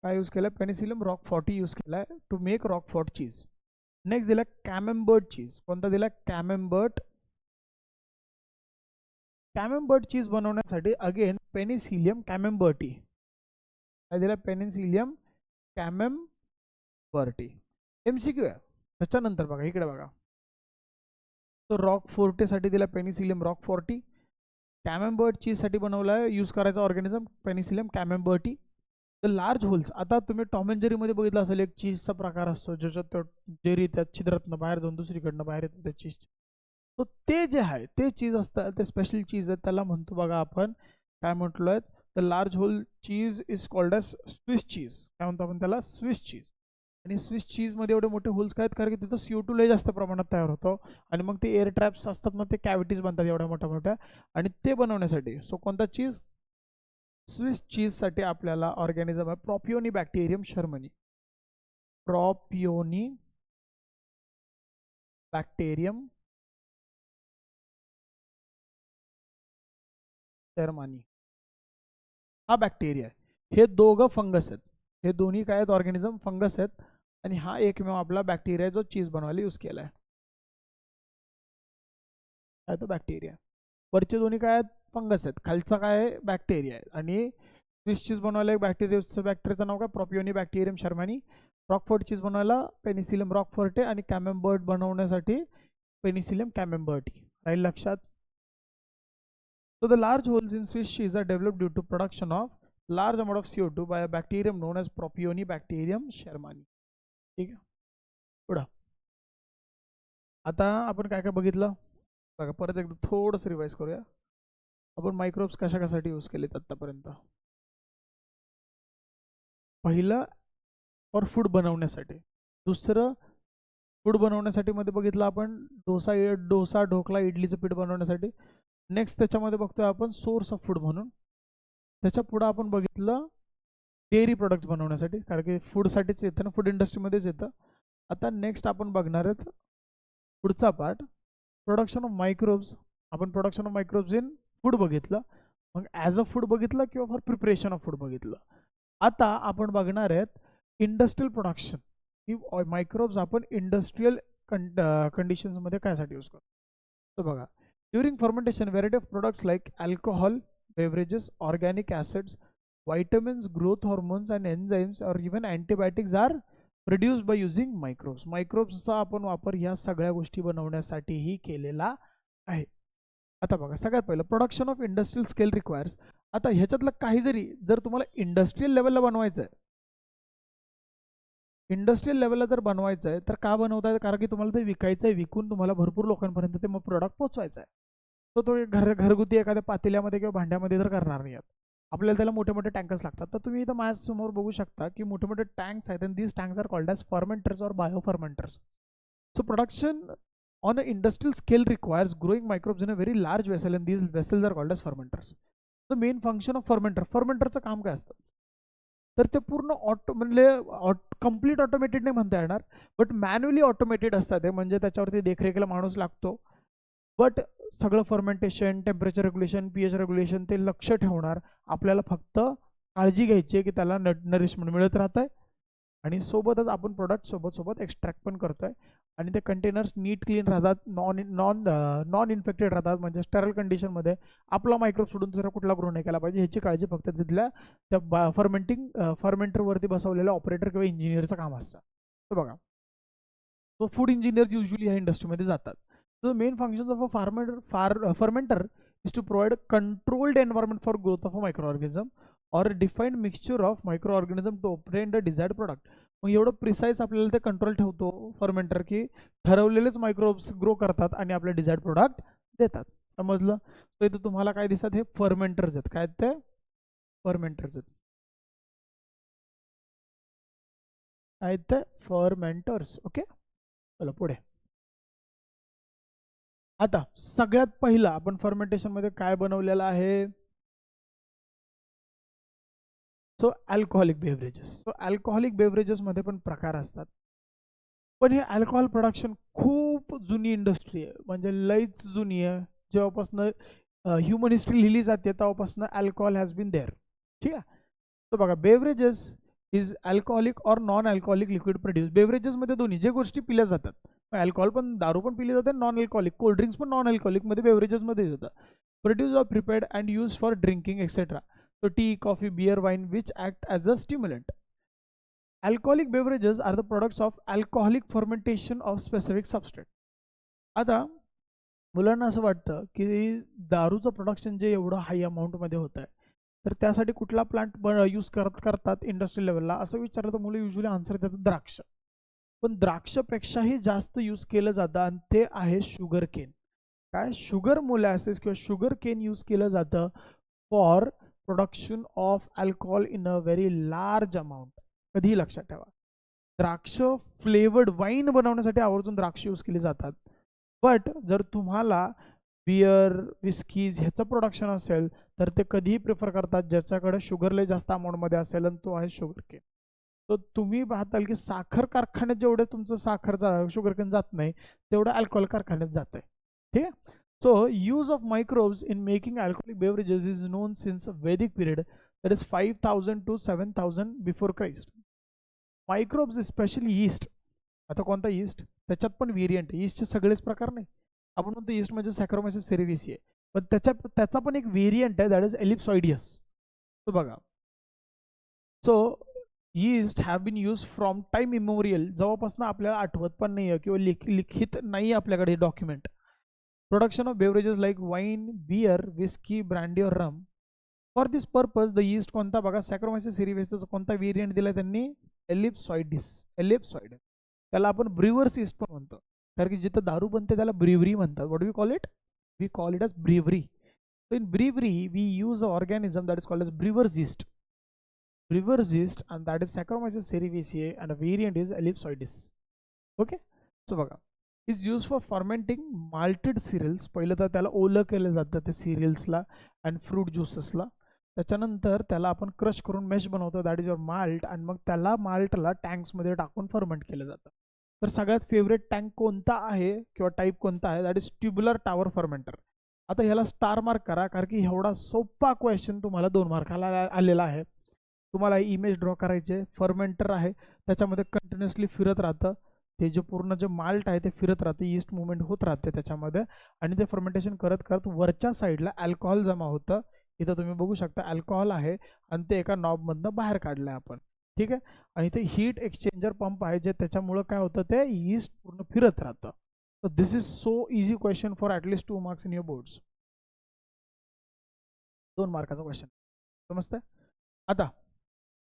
काय यूज केलं? पेनिसिलियम रॉकफोर्ट यूज केलाय टू मेक रॉकफोर्ट चीज. नेक्स्ट दिला कॅमेम्बर्ट चीज. कोणता दिला? कॅमेम्बर्ट. कॅमेम्बर्ट चीज बनवण्यासाठी अगेन पेनिसिलियम कॅमेम्बर्टी. काय दिला? पेनिसिलियम कॅमेम्बर्टी. MCQ आहे. त्याच्यानंतर बघा इकडे बघा, तो रॉकफोर्टेसाठी दिला पेनिसिलियम रॉकफोर्टी. कॅमेम्बर्ट चीजसाठी बनवला आहे, यूज करायचा organism Penicillium camemberti. The large holes. आता तुम्ही टॉम अँड जेरीमध्ये बघितलं असेल एक चीजचा प्रकार असतो ज्याच्यात जेरी त्या छिद्रातनं बाहेर जाऊन दुसरीकडनं बाहेर येतं त्या चीज. सो ते जे आहे ते चीज असतं, ते स्पेशल चीज आहे, त्याला म्हणतो बघा आपण काय म्हटलोय? The large hole cheese is called as Swiss cheese. काय म्हणतो आपण त्याला? Swiss cheese. आणि स्विस चीजमध्ये एवढे मोठे होल्स काय आहेत? कारण की तिथं CO2 लय जास्त प्रमाणात तयार होतो, आणि मग ते एअर ट्रॅप्स असतात ना, ते कॅव्हिटीज बनतात एवढ्या मोठ्या मोठ्या, आणि ते बनवण्यासाठी सो कोणता चीज? स्विस चीजसाठी आपल्याला ऑर्गॅनिझम आहे प्रोपिओनी बॅक्टेरियम शर्मनी. प्रोपिओनी बॅक्टेरियम शर्मनी हा बॅक्टेरिया आहे. हे दोघं फंगस आहेत. हे दोन्ही काय आहेत? ऑर्गॅनिझम फंगस आहेत. आणि हा एकमेव आपला बॅक्टेरिया जो चीज बनवायला यूज केला आहे. काय तो बॅक्टेरिया. वरचे दोन्ही काय आहेत? फंगस आहेत. खालचा काय आहे? बॅक्टेरिया आहे. आणि स्विस चीज बनवायला एक बॅक्टेरियाचं नाव काय? प्रोपिओनी बॅक्टेरियम शर्मनी. रॉकफोर्ट चीज बनवायला पेनिसिलियम रॉकफोर्टे, आणि कॅमेम्बर्ट बनवण्यासाठी पेनिसिलियम कॅमेम्बर्टी. राहील लक्षात? So the large holes in Swiss cheese are developed due to production of large amount of CO2 by a bacterium known as Propionibacterium shermani. ठीक है. पुढं आता आपण काय काय बघितलं बघा, परत एकदा थोडंसं रिवाइज करूया. आपण मायक्रोब्स कशासाठी यूज केलेत आतापर्यंत. पहिलं फॉर फूड बनवण्यासाठी, दुसरं फूड बनवण्यासाठी मध्ये बघितलं आपण डोसा ढोकला इडलीचं पीठ बनवण्यासाठी. नेक्स्ट त्याच्यामध्ये बघतोय आपण सोर्स ऑफ फूड म्हणून. त्याच्या पुढं आपण बघितलं डेअरी प्रोडक्ट्स बनवण्यासाठी, कारण की फूडसाठीच येतं ना, फूड इंडस्ट्रीमध्येच येतं. आता नेक्स्ट आपण बघणार आहेत पुढचा पार्ट, प्रोडक्शन ऑफ मायक्रोब्स. आपण production of microbes in food बघितलं, मग ॲज अ फूड बघितलं किंवा फॉर प्रिपरेशन ऑफ फूड बघितलं. आता आपण बघणार आहेत इंडस्ट्रियल प्रोडक्शन, की मायक्रोब्स आपण इंडस्ट्रियल कंडिशन्समध्ये कायसाठी यूज करतो. तर बघा, during fermentation variety of products like alcohol, beverages, organic acids, vitamins, growth hormones and enzymes or even antibiotics are produced by using microbes. मायक्रोब्सचा आपण वापर ह्या सगळ्या गोष्टी बनवण्यासाठीही केलेला आहे. आता बघा, सगळ्यात पहिलं production of industrial scale requires. आता ह्याच्यातलं काही जर तुम्हाला इंडस्ट्रियल लेवलला बनवायचं आहे, इंडस्ट्रियल लेवलला जर बनवायचं आहे तर का बनवताय, कारण की तुम्हाला ते विकायचं आहे, विकून तुम्हाला भरपूर लोकांपर्यंत ते मग प्रोडक्ट पोहोचवायचं आहे. तर तो घरगुती एखाद्या पातेल्यामध्ये किंवा भांड्यामध्ये तर करणार नाही आहेत, आपल्याला त्याला मोठे मोठे टँकर्स लागतात. तर तुम्ही इथं माझ्यासमोर बघू शकता की मोठे मोठे टँक्स आहेत, आणि these tanks are called as fermenters or bio fermenters. So production on a industrial scale requires growing microbes in a very large vessel, and these vessels are called as fermenters. The main function of फर्मेंटरचं काम काय असतं, तर ते पूर्ण म्हणजे complete automated नाही म्हणता येणार, बट मॅन्युअली ऑटोमेटेड असतात ते, म्हणजे त्याच्यावरती देखरेखीला माणूस लागतो. बट सगळं fermentation, temperature regulation, pH regulation ते लक्ष ठेवणार. आपल्याला फक्त काळजी घ्यायची आहे की त्याला नरिशमेंट मिळत राहत आहे, आणि सोबतच आपण प्रोडक्ट सोबत एक्स्ट्रॅक्ट पण करतोय, आणि ते कंटेनर्स नीट क्लीन राहतात, नॉन इन्फेक्टेड राहतात, म्हणजे स्टेरल कंडिशनमध्ये आपला मायक्रोब सोडून दुसरा कुठला ग्रो नाही केला पाहिजे, ह्याची काळजी फक्त तिथल्या त्या फर्मेंटरवरती बसवलेल्या ऑपरेटर किंवा इंजिनियरचं काम असतं. तर बघा, तो फूड इंजिनियर्स युजली ह्या इंडस्ट्रीमध्ये जातात. So the main functions of a fermenter is to provide a controlled environment for growth of a microorganism or a defined mixture of microorganism to obtain the desired product. मग एवढं precise आपल्याला ते control ठेवतो fermenter, की ठरवलेलेच microbes grow करतात आणि आपले desired product देतात. समजलं? तर इथं तुम्हाला काय दिसतात, हे फर्मेंटर्स आहेत. काय ते फर्मेंटर्स आहेत, काय ते फर्मेंटर्स. ओके, चला पुढे. आता सगळ्यात पहिला आपण फर्मेंटेशन मध्ये काय बनवलेलं आहे, सो अल्कोहोलिक बेवरेजेस. सो अल्कोहोलिक बेवरेजेस मध्ये पण प्रकार असतात, पण हे अल्कोहोल प्रोडक्शन खूप जुनी इंडस्ट्री आहे, म्हणजे लईच जुनी आहे. जेव्हापासून ह्युमन हिस्ट्री लिहिली जाते तेव्हापासून अल्कोहोल हॅज बीन देअर. ठीक आहे. तर बघा, बेवरेजेस इज अल्कोहोलिक और नॉन अल्कोहोलिक लिक्विड प्रोड्यूस. बेवरेजेसमध्ये दोन्ही जे गोष्टी पिल्या जातात, अल्कोहोल पण, दारू पण पिली जाते, नॉन अल्कोहोलिक कोल्ड ड्रिंक्स पण नॉन अल्कोहोलिकमध्ये बेवरेजेसमध्ये येतात. Produce or prepared and use for drinking etcetera. So tea, coffee, beer, wine, which act as a stimulant. Alcoholic beverages are the products of alcoholic fermentation of specific substrate. आता मुलांना असं वाटतं की दारूचं production जे एवढं हाय अमाऊंटमध्ये होत आहे, तर त्यासाठी कुठला प्लांट यूज करतात इंडस्ट्रियल लेवलला, असं विचारलं तर मुलं युजली आन्सर देतात द्राक्ष. पण द्राक्षपेक्षाही जास्त यूज केलं जातं, आणि ते आहे शुगर केन. काय, शुगर मोलॅसिस किंवा शुगर केन यूज केलं जातं for production of alcohol in a very large amount. कधीही लक्षात ठेवा, द्राक्ष फ्लेवर्ड वाईन बनवण्यासाठी आवर्जून द्राक्ष यूज केली जातात. बट जर तुम्हाला बियर, विस्कीज ह्याचं प्रोडक्शन असेल तर ते कधीही प्रिफर करतात ज्याच्याकडे शुगरले जास्त अमाऊंटमध्ये असेल, आणि तो आहे शुगर केन. तर तुम्ही पाहताल की साखर कारखान्यात जेवढे तुमचं शुगर केन जात नाही, तेवढं अल्कोहोल कारखान्यात जात आहे. ठीक आहे. So use of microbes in making alcoholic beverages is known since a Vedic period, that is 5000 to 7000 before Christ. Microbes especially yeast. आता कोणता yeast, त्याच्यात पण व्हेरियंट. yeastचे सगळेच प्रकार नाही. आपण म्हणतो yeast म्हणजे सॅक्रोमायसिस सेरेविसिये, पण त्याचा पण एक व्हेरियंट आहे, दॅट इज एलिप्सॉइडियस. तो बघा, सो yeast have been used from time immemorial. जेव्हापासून आपल्याला आठवत पण नाही आहे किंवा लिखित नाही आपल्याकडे document. Production of beverages like wine, beer, whiskey, brandy or rum. For this purpose the yeast कोणता बघा, सॅक्रोमायसिस सेरेविसिसचा कोणता व्हेरियंट दिला त्यांनी, एलिप्सॉइडिस. त्याला आपण ब्रिवर्स yeast पण म्हणतो. कारण की जिथं दारू बनते त्याला ब्रिवरी म्हणतात. What we call it? We call it as brewery. So in brewery we use an organism that is called as brewer's yeast. Brewer's yeast, and that is Saccharomyces cerevisiae, and a variant is ellipsoides. Okay, so बघा, is used for fermenting malted cereals. पहिलं तर त्याला ओलं केलं जातं ते सिरियल्सला and fruit ज्युसेसला. त्याच्यानंतर त्याला आपण क्रश करून मेश बनवतो, दॅट इज युअर माल्ट, आणि मग त्याला माल्टला टँक्समध्ये टाकून फर्मेंट केलं जातं. तर सगळ्यात फेवरेट टँक कोणता आहे किंवा टाईप कोणता आहे? That is tubular tower fermenter. आता ह्याला स्टार मार्क करा, कारण की एवढा सोपा क्वेश्चन तुम्हाला 2 मार्काला आलेला आहे. तुम्हाला इमेज ड्रॉ करायचे. फर्मेंटर आहे, त्याच्यामध्ये कंटिन्युअसली फिरत राहतं, ते जे पूर्ण जे माल्ट आहे ते फिरत राहते, ईस्ट मुवमेंट होत राहते त्याच्यामध्ये, आणि ते फर्मेंटेशन करत करत वरच्या साईडला अल्कोहोल जमा होतं. इथं तुम्ही बघू शकता अल्कोहोल आहे, आणि ते एका नॉबमधनं बाहेर काढलं आहे आपण. ठीक आहे, आणि ते हीट एक्सचेंजर पंप आहे, जे त्याच्यामुळं काय होतं, ते ईस्ट पूर्ण फिरत राहतं. So this is so easy question for at least 2 marks in your boards. 2 मार्काचा question, समजतंय? आता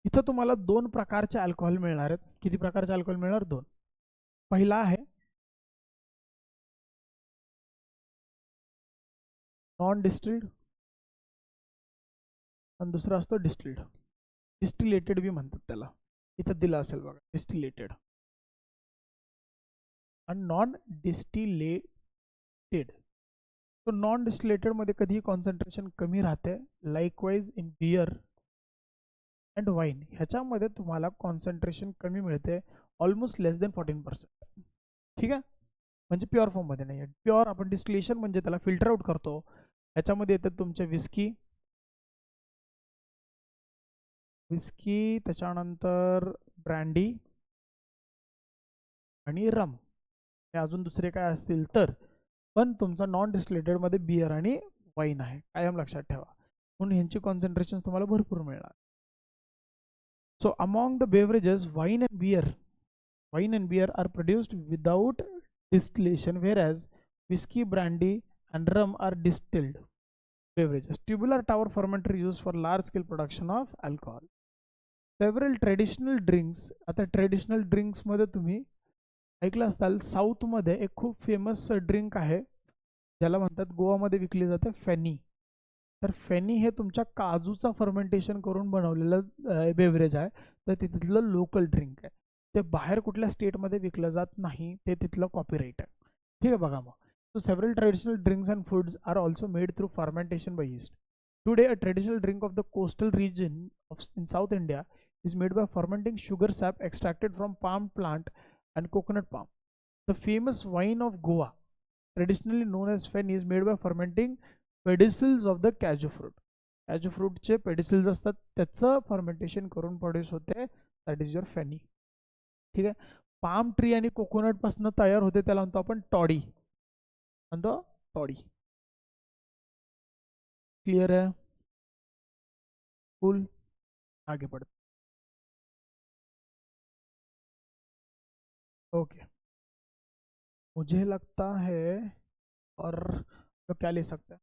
इथं तुम्हाला 2 प्रकारचे अल्कोहोल मिळणार आहेत. किती प्रकारचे अल्कोहोल मिळणार? 2. पहिला आहे नॉन डिस्टिल्ड, आणि दुसरा असतो डिस्टिल्ड. डिस्टिलेटेड बी म्हणतात त्याला. इथं दिलं असेल बघा, डिस्टिलेटेड आणि नॉन डिस्टिलेटेड. तो नॉन डिस्टिलेटेड मध्ये कधीही कॉन्सन्ट्रेशन कमी राहते. Likewise in beer and wine, ह्याच्यामध्ये तुम्हाला कॉन्सन्ट्रेशन कमी मिळते, ऑलमोस्ट लेस देन 14%. ठीक आहे, म्हणजे प्युअर फॉर्ममध्ये नाही आहे. प्युअर आपण डिस्टिलेशन म्हणजे त्याला फिल्टर आउट करतो. ह्याच्यामध्ये येतात तुमचे विस्की, त्याच्यानंतर ब्रँडी आणि रम, हे अजून दुसरे काय असतील तर. पण तुमचा नॉन डिस्टिलेटेडमध्ये बियर आणि वाईन आहे, कायम लक्षात ठेवा. म्हणून ह्यांची कॉन्सन्ट्रेशन तुम्हाला भरपूर मिळणार. So among the beverages wine and beer are produced without distillation, whereas whiskey, brandy and rum are distilled beverages. Tubular tower fermenter used for large scale production of alcohol. Several traditional drinks, आता traditional drinks मध्ये तुम्ही ऐकलं असाल, south मध्ये एक खूप famous drink आहे ज्याला म्हणतात, गोवामध्ये विकली जाते, फेनी. तर फेनी हे तुमच्या काजूचा फर्मेंटेशन करून बनवलेलं बेवरेज आहे. तर ते तिथलं लोकल ड्रिंक आहे, ते बाहेर कुठल्या स्टेटमध्ये विकलं जात नाही, ते तिथलं कॉपीराईट आहे. ठीक आहे, बघा मग. So several traditional drinks and foods are also made through fermentation by yeast. Today a traditional drink of the coastal region in South India is made by fermenting sugar sap extracted from palm plant and coconut palm. The famous wine of Goa, traditionally known as Feni, is made by fermenting pedicels of the cashew fruit. Cashew fruit चे pedicels असतात, त्याचं fermentation करून produce होते, that is your फेनी. ठीक आहे, palm tree आणि coconut पासून तयार होते, त्याला म्हणतो आपण टॉडी, म्हणतो टॉडी. क्लियर है? कूल, आगे बढ़ते. ओके, मुझे लगता है और तो क्या ले सकते हैं?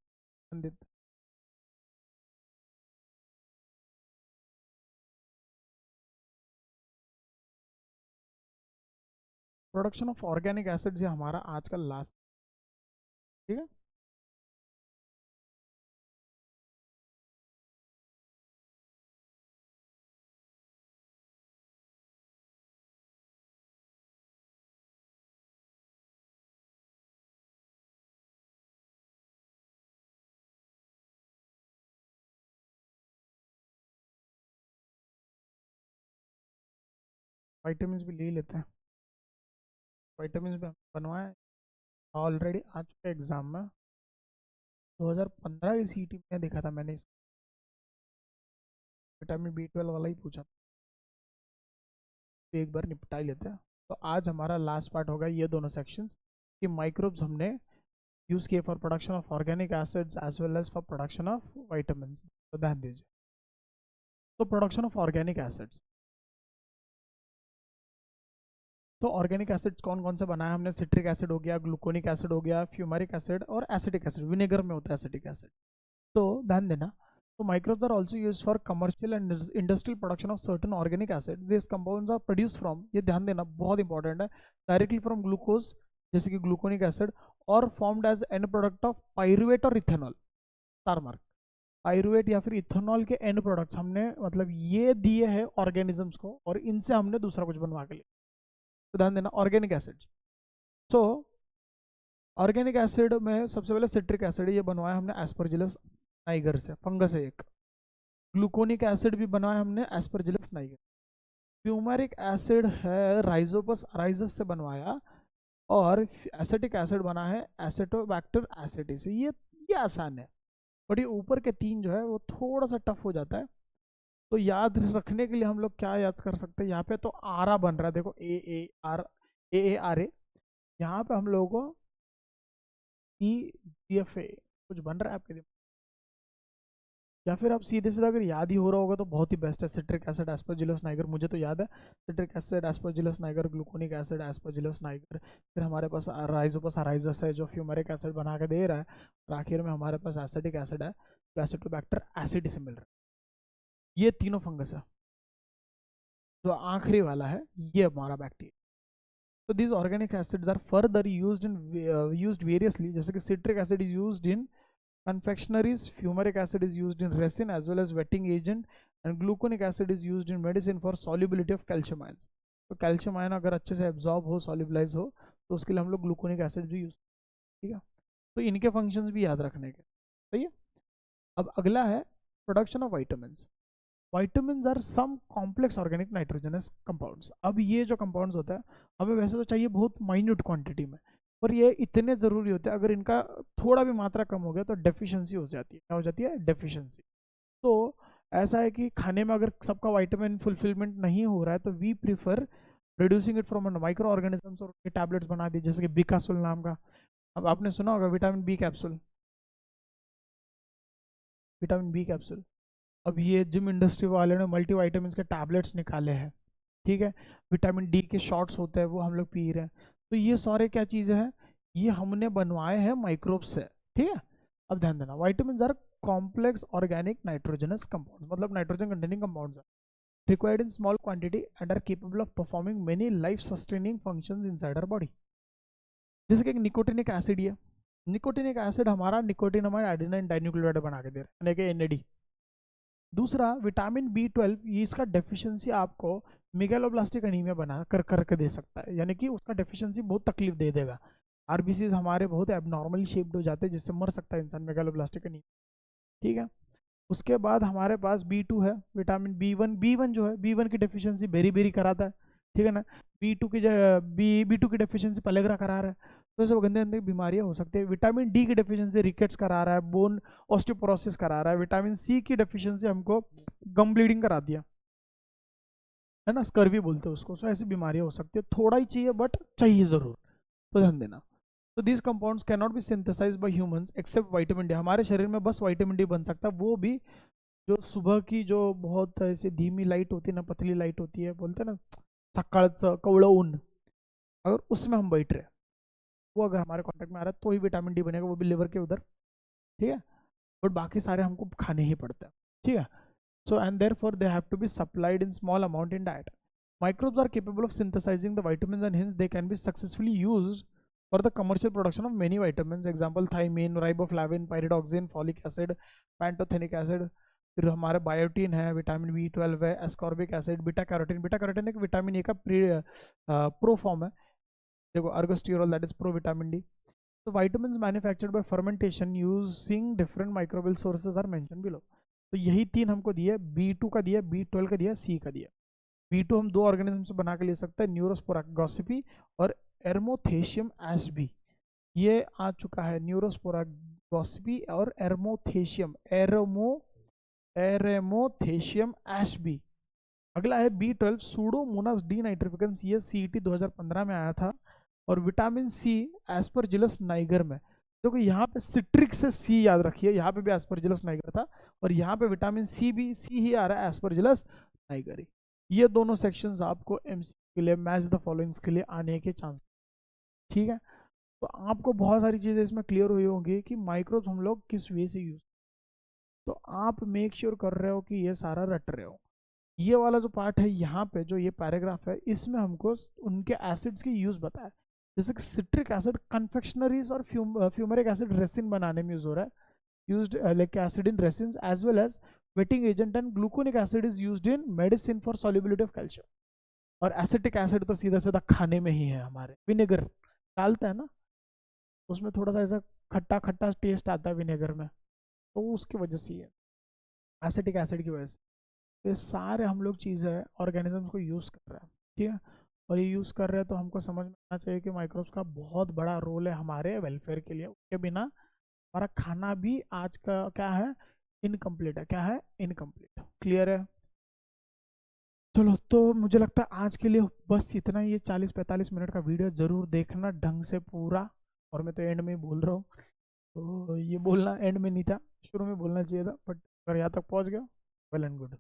प्रोडक्शन ऑफ ऑर्गेनिक एसिड्स ये हमारा आज का लास्ट. ठीक है, वाइटामिन भी ले लेते हैं. वाइटामिन भी बनवाए ऑलरेडी आ चुके एग्जाम में. 2015 की सीटी में देखा था मैंने, विटामिन B12 वाला ही पूछा, तो एक बार निपटा ही लेते हैं. तो आज हमारा लास्ट पार्ट होगा ये दोनों सेक्शंस, कि माइक्रोब्स हमने यूज़ किए for production of organic acids as well as for production of vitamin. तो ध्यान दीजिए. तो प्रोडक्शन ऑफ ऑर्गेनिक एसिड्स, तो ऑर्गेनिक एसिड्स कौन कौन से बनाया हमने? सिट्रिक एसिड हो गया, ग्लूकोनिक एसिड हो गया, फ्यूमरिक एसिड और एसिटिक एसिड. विनेगर में होता है एसिटिक एसिड. तो ध्यान देना. So microbes are also used for commercial and industrial production of certain organic acids. These compounds are produced from, ये ध्यान देना बहुत इंपॉर्टेंट है, डायरेक्टली फ्रॉम ग्लूकोज, जैसे कि ग्लूकोनिक एसिड, और formed as end product of pyruvate और ethanol, star mark. Pyruvate या फिर इथेनॉल के एंड प्रोडक्ट्स हमने मतलब ये दिए हैं ऑर्गेनिजम्स को, और इनसे हमने दूसरा कुछ बनवा के लिया। तो ध्यान देना, ऑर्गेनिक एसिड। सो ऑर्गेनिक एसिड में सबसे पहले सिट्रिक एसिड, ये बनवाया हमने एस्परजिलस नाइगर से, फंगस है एक। ग्लूकोनिक एसिड भी बनवाया हमने एस्परजिलस नाइगर। फ्यूमेरिक एसिड है राइजोपस अराइजस से बनवाया, और एसिटिक एसिड बना है एसिटोबैक्टर एसिडी से। ये आसान है, बट ये ऊपर के तीन जो है वो थोड़ा सा टफ हो जाता है। तो याद रखने के लिए हम लोग क्या याद कर सकते हैं, यहाँ पे तो आरा बन रहा है, देखो ए आर ए, यहाँ पे हम लोगों को CGFA कुछ बन रहा है आपके दिमाग, या फिर आप सीधे सीधा अगर याद ही हो रहा होगा तो बहुत ही बेस्ट है। सिट्रिक एसिड एस्परजिलस नाइगर, मुझे तो याद है, citric acid Aspergillus Niger, gluconic acid Aspergillus Niger, फिर हमारे पास राइजोपस अराइजस है जो फ्यूमेरिक एसिड बना के दे रहा है, और आखिर में हमारे पास एसिटिक एसिड है जो एसिटोबैक्टर एसिडी से मिल रहा है। ये तीनों फंगस है। जो आखिरी वाला है ये हमारा बैक्टीरिया। तो these organic acids are further used variously, जैसे कि citric acid is used in confectionaries, fumaric acid is used in resin as well as wetting agent, and gluconic acid is used in medicine for solubility of calcium ions. तो calcium ion अगर अच्छे से absorb हो, solubilize हो, तो उसके लिए हम लोग ग्लूकोनिक एसिड भी यूज, ठीक है। तो इनके फंक्शंस भी याद रखने के, सही है। अब अगला है production of vitamins. Vitamins are some complex organic nitrogenous compounds. अब ये जो कंपाउंड्स होता है हमें वैसे तो चाहिए बहुत माइन्यूट क्वांटिटी में, पर ये इतने ज़रूरी होते हैं, अगर इनका थोड़ा भी मात्रा कम हो गया तो डेफिशिएंसी हो जाती है। क्या हो जाती है? डेफिशिएंसी। तो ऐसा है कि खाने में अगर सबका वाइटामिन फुलफिलमेंट नहीं हो रहा है तो we prefer producing it from micro organisms, और टैबलेट्स बना दी, जैसे कि बिकासुल नाम का। अब आपने सुना होगा vitamin B capsule, vitamin B capsule. अब ये जिम इंडस्ट्री वाले ने मल्टी वाइटामिन के टैबलेट्स निकाले हैं, ठीक है। विटामिन डी के शॉट्स होते हैं वो हम लोग पी रहे हैं। तो ये सारे क्या चीज़ें हैं, ये हमने बनवाए हैं माइक्रोब्स से, ठीक है। अब ध्यान देना, vitamin are complex organic nitrogenous compound, मतलब nitrogen containing compounds are required in small quantity and are capable of performing many life sustaining functions inside our body। जैसे कि एक निकोटिनिक एसिड है, निकोटिनिक एसिड हमारा निकोटिनामाइड एडेनाइन डाइन्यूक्लियोटाइड बना के दे रहा है, यानी कि NAD। दूसरा विटामिन B12, ये इसका डेफिशिएंसी आपको मेगालोब्लास्टिक एनीमिया बना करके दे सकता है, यानी कि उसका डेफिशिएंसी बहुत तकलीफ दे देगा। आरबीसीज हमारे बहुत एबनॉर्मली शेप्ड हो जाते हैं जिससे मर सकता है इंसान, मेगालोब्लास्टिक एनीमिया, ठीक है। उसके बाद हमारे पास B2 है, विटामिन B1 जो है B1 की डेफिशिएंसी बेरी बेरी कराता है, ठीक है ना। B2 की B2 की डेफिशिएंसी पलेग्रा करा रहा है, तो ऐसे गंदे गंदे बीमारियां हो सकती है। विटामिन डी की डेफिशिएंसी रिकेट्स करा रहा है, बोन ऑस्टियोपोरोसिस करा रहा है। विटामिन सी की डेफिशिएंसी हमको गम ब्लीडिंग करा दिया है ना, स्कर्वी बोलते हैं उसको। सो ऐसी बीमारियां हो सकती है, थोड़ा ही चाहिए बट चाहिए जरूर, तो ध्यान देना। तो this compounds can not be synthesized by humans except vitamin D. हमारे शरीर में बस विटामिन डी बन सकता है, वो भी जो सुबह की जो बहुत ऐसी धीमी लाइट होती है ना, पतली लाइट होती है, बोलते हैं ना सकाळचं कवळं ऊन, अगर उसमें हम बैठ रहे हैं, वो अगर हमारे कॉन्टेक्ट में आ रहा है तो ही विटामिन डी बनेगा, वो भी लिवर के उधर, ठीक है। बट बाकी सारे हमको खाने ही पड़ते हैं, ठीक है। So and therefore they have to be supplied in small amount in diet. Microbes are capable of synthesizing the vitamins and hence they can be successfully used for the commercial production of many vitamins. Example thiamine, riboflavin, pyridoxine, folic acid, pantothenic acid। फिर हमारे biotin है, vitamin B12 है, ascorbic acid, beta carotene. Beta carotene एक vitamin A का pro form है, देखो ergosterol that is pro vitamin D. तो vitamins manufactured by fermentation using different microbial sources are mentioned below। तो यही तीन हमको दिए, B2 का दिया, B12 का दिया, C का दिया। B2 हम दो ऑर्गेनिज्म से बना के ले सकते हैं, न्यूरोस्पोरा गॉसिपी और एर्मोथेशियम एशबी। ये आ चुका है न्यूरोस्पोरा गॉसिपी और एरेमोथेशियम एशबी। अगला है B12 सूडोमोनास डी नाइट्रिफिकेंस, ये CET 2015 में आया था। और विटामिन सी एस्परजिलस नाइगर में, देखो यहाँ पे सिट्रिक से C याद रखिए, यहाँ पे भी एस्परजिलस नाइगर था और यहाँ पे विटामिन सी भी C ही आ रहा है, एस्परजिलस नाइगर ही। ये दोनों सेक्शंस आपको MCQ के लिए, मैच द फॉलोइंग्स के लिए आने के चांस, ठीक है। तो आपको बहुत सारी चीज़ें इसमें क्लियर हुई होंगी कि माइक्रोब्स हम लोग किस वे से यूज, तो आप मेक श्योर कर रहे हो कि ये सारा रट रहे हो। ये वाला जो पार्ट है यहाँ पे, जो ये पैराग्राफ है, इसमें हमको उनके एसिड्स की यूज बताया, जैसे कि सिट्रिक एसिड कन्फेक्शनरीज और फ्यूमरिक एसिड रेसिन बनाने में यूज हो रहा है, used like acid in resins as well as wetting agent, and gluconic acid is used in medicine for solubility of calcium. और एसिटिक एसिड तो सीधा सीधा खाने में ही है, हमारे विनेगर डालते हैं ना, उसमें थोड़ा सा ऐसा खट्टा खट्टा टेस्ट आता है विनेगर में, तो उसकी वजह से ये एसिटिक एसिड की वजह से। तो ये सारे हम लोग चीज़ें ऑर्गेनिज्म को यूज़ कर रहे हैं, ठीक है। और ये यूज़ कर रहे हैं तो हमको समझ में आना चाहिए कि माइक्रोब्स का बहुत बड़ा रोल है हमारे वेलफेयर के लिए। उसके बिना हमारा खाना भी आज का क्या है, इनकम्प्लीट है। क्या है, इनकम्प्लीट। क्लियर है। चलो, तो मुझे लगता है आज के लिए बस इतना ही। ये 40-45 मिनट का वीडियो ज़रूर देखना ढंग से पूरा। और मैं तो एंड में ही बोल रहा हूँ, तो ये बोलना एंड में नहीं था, शुरू में बोलना चाहिए था, बट अगर यहाँ तक पहुँच गया, वेल एंड गुड।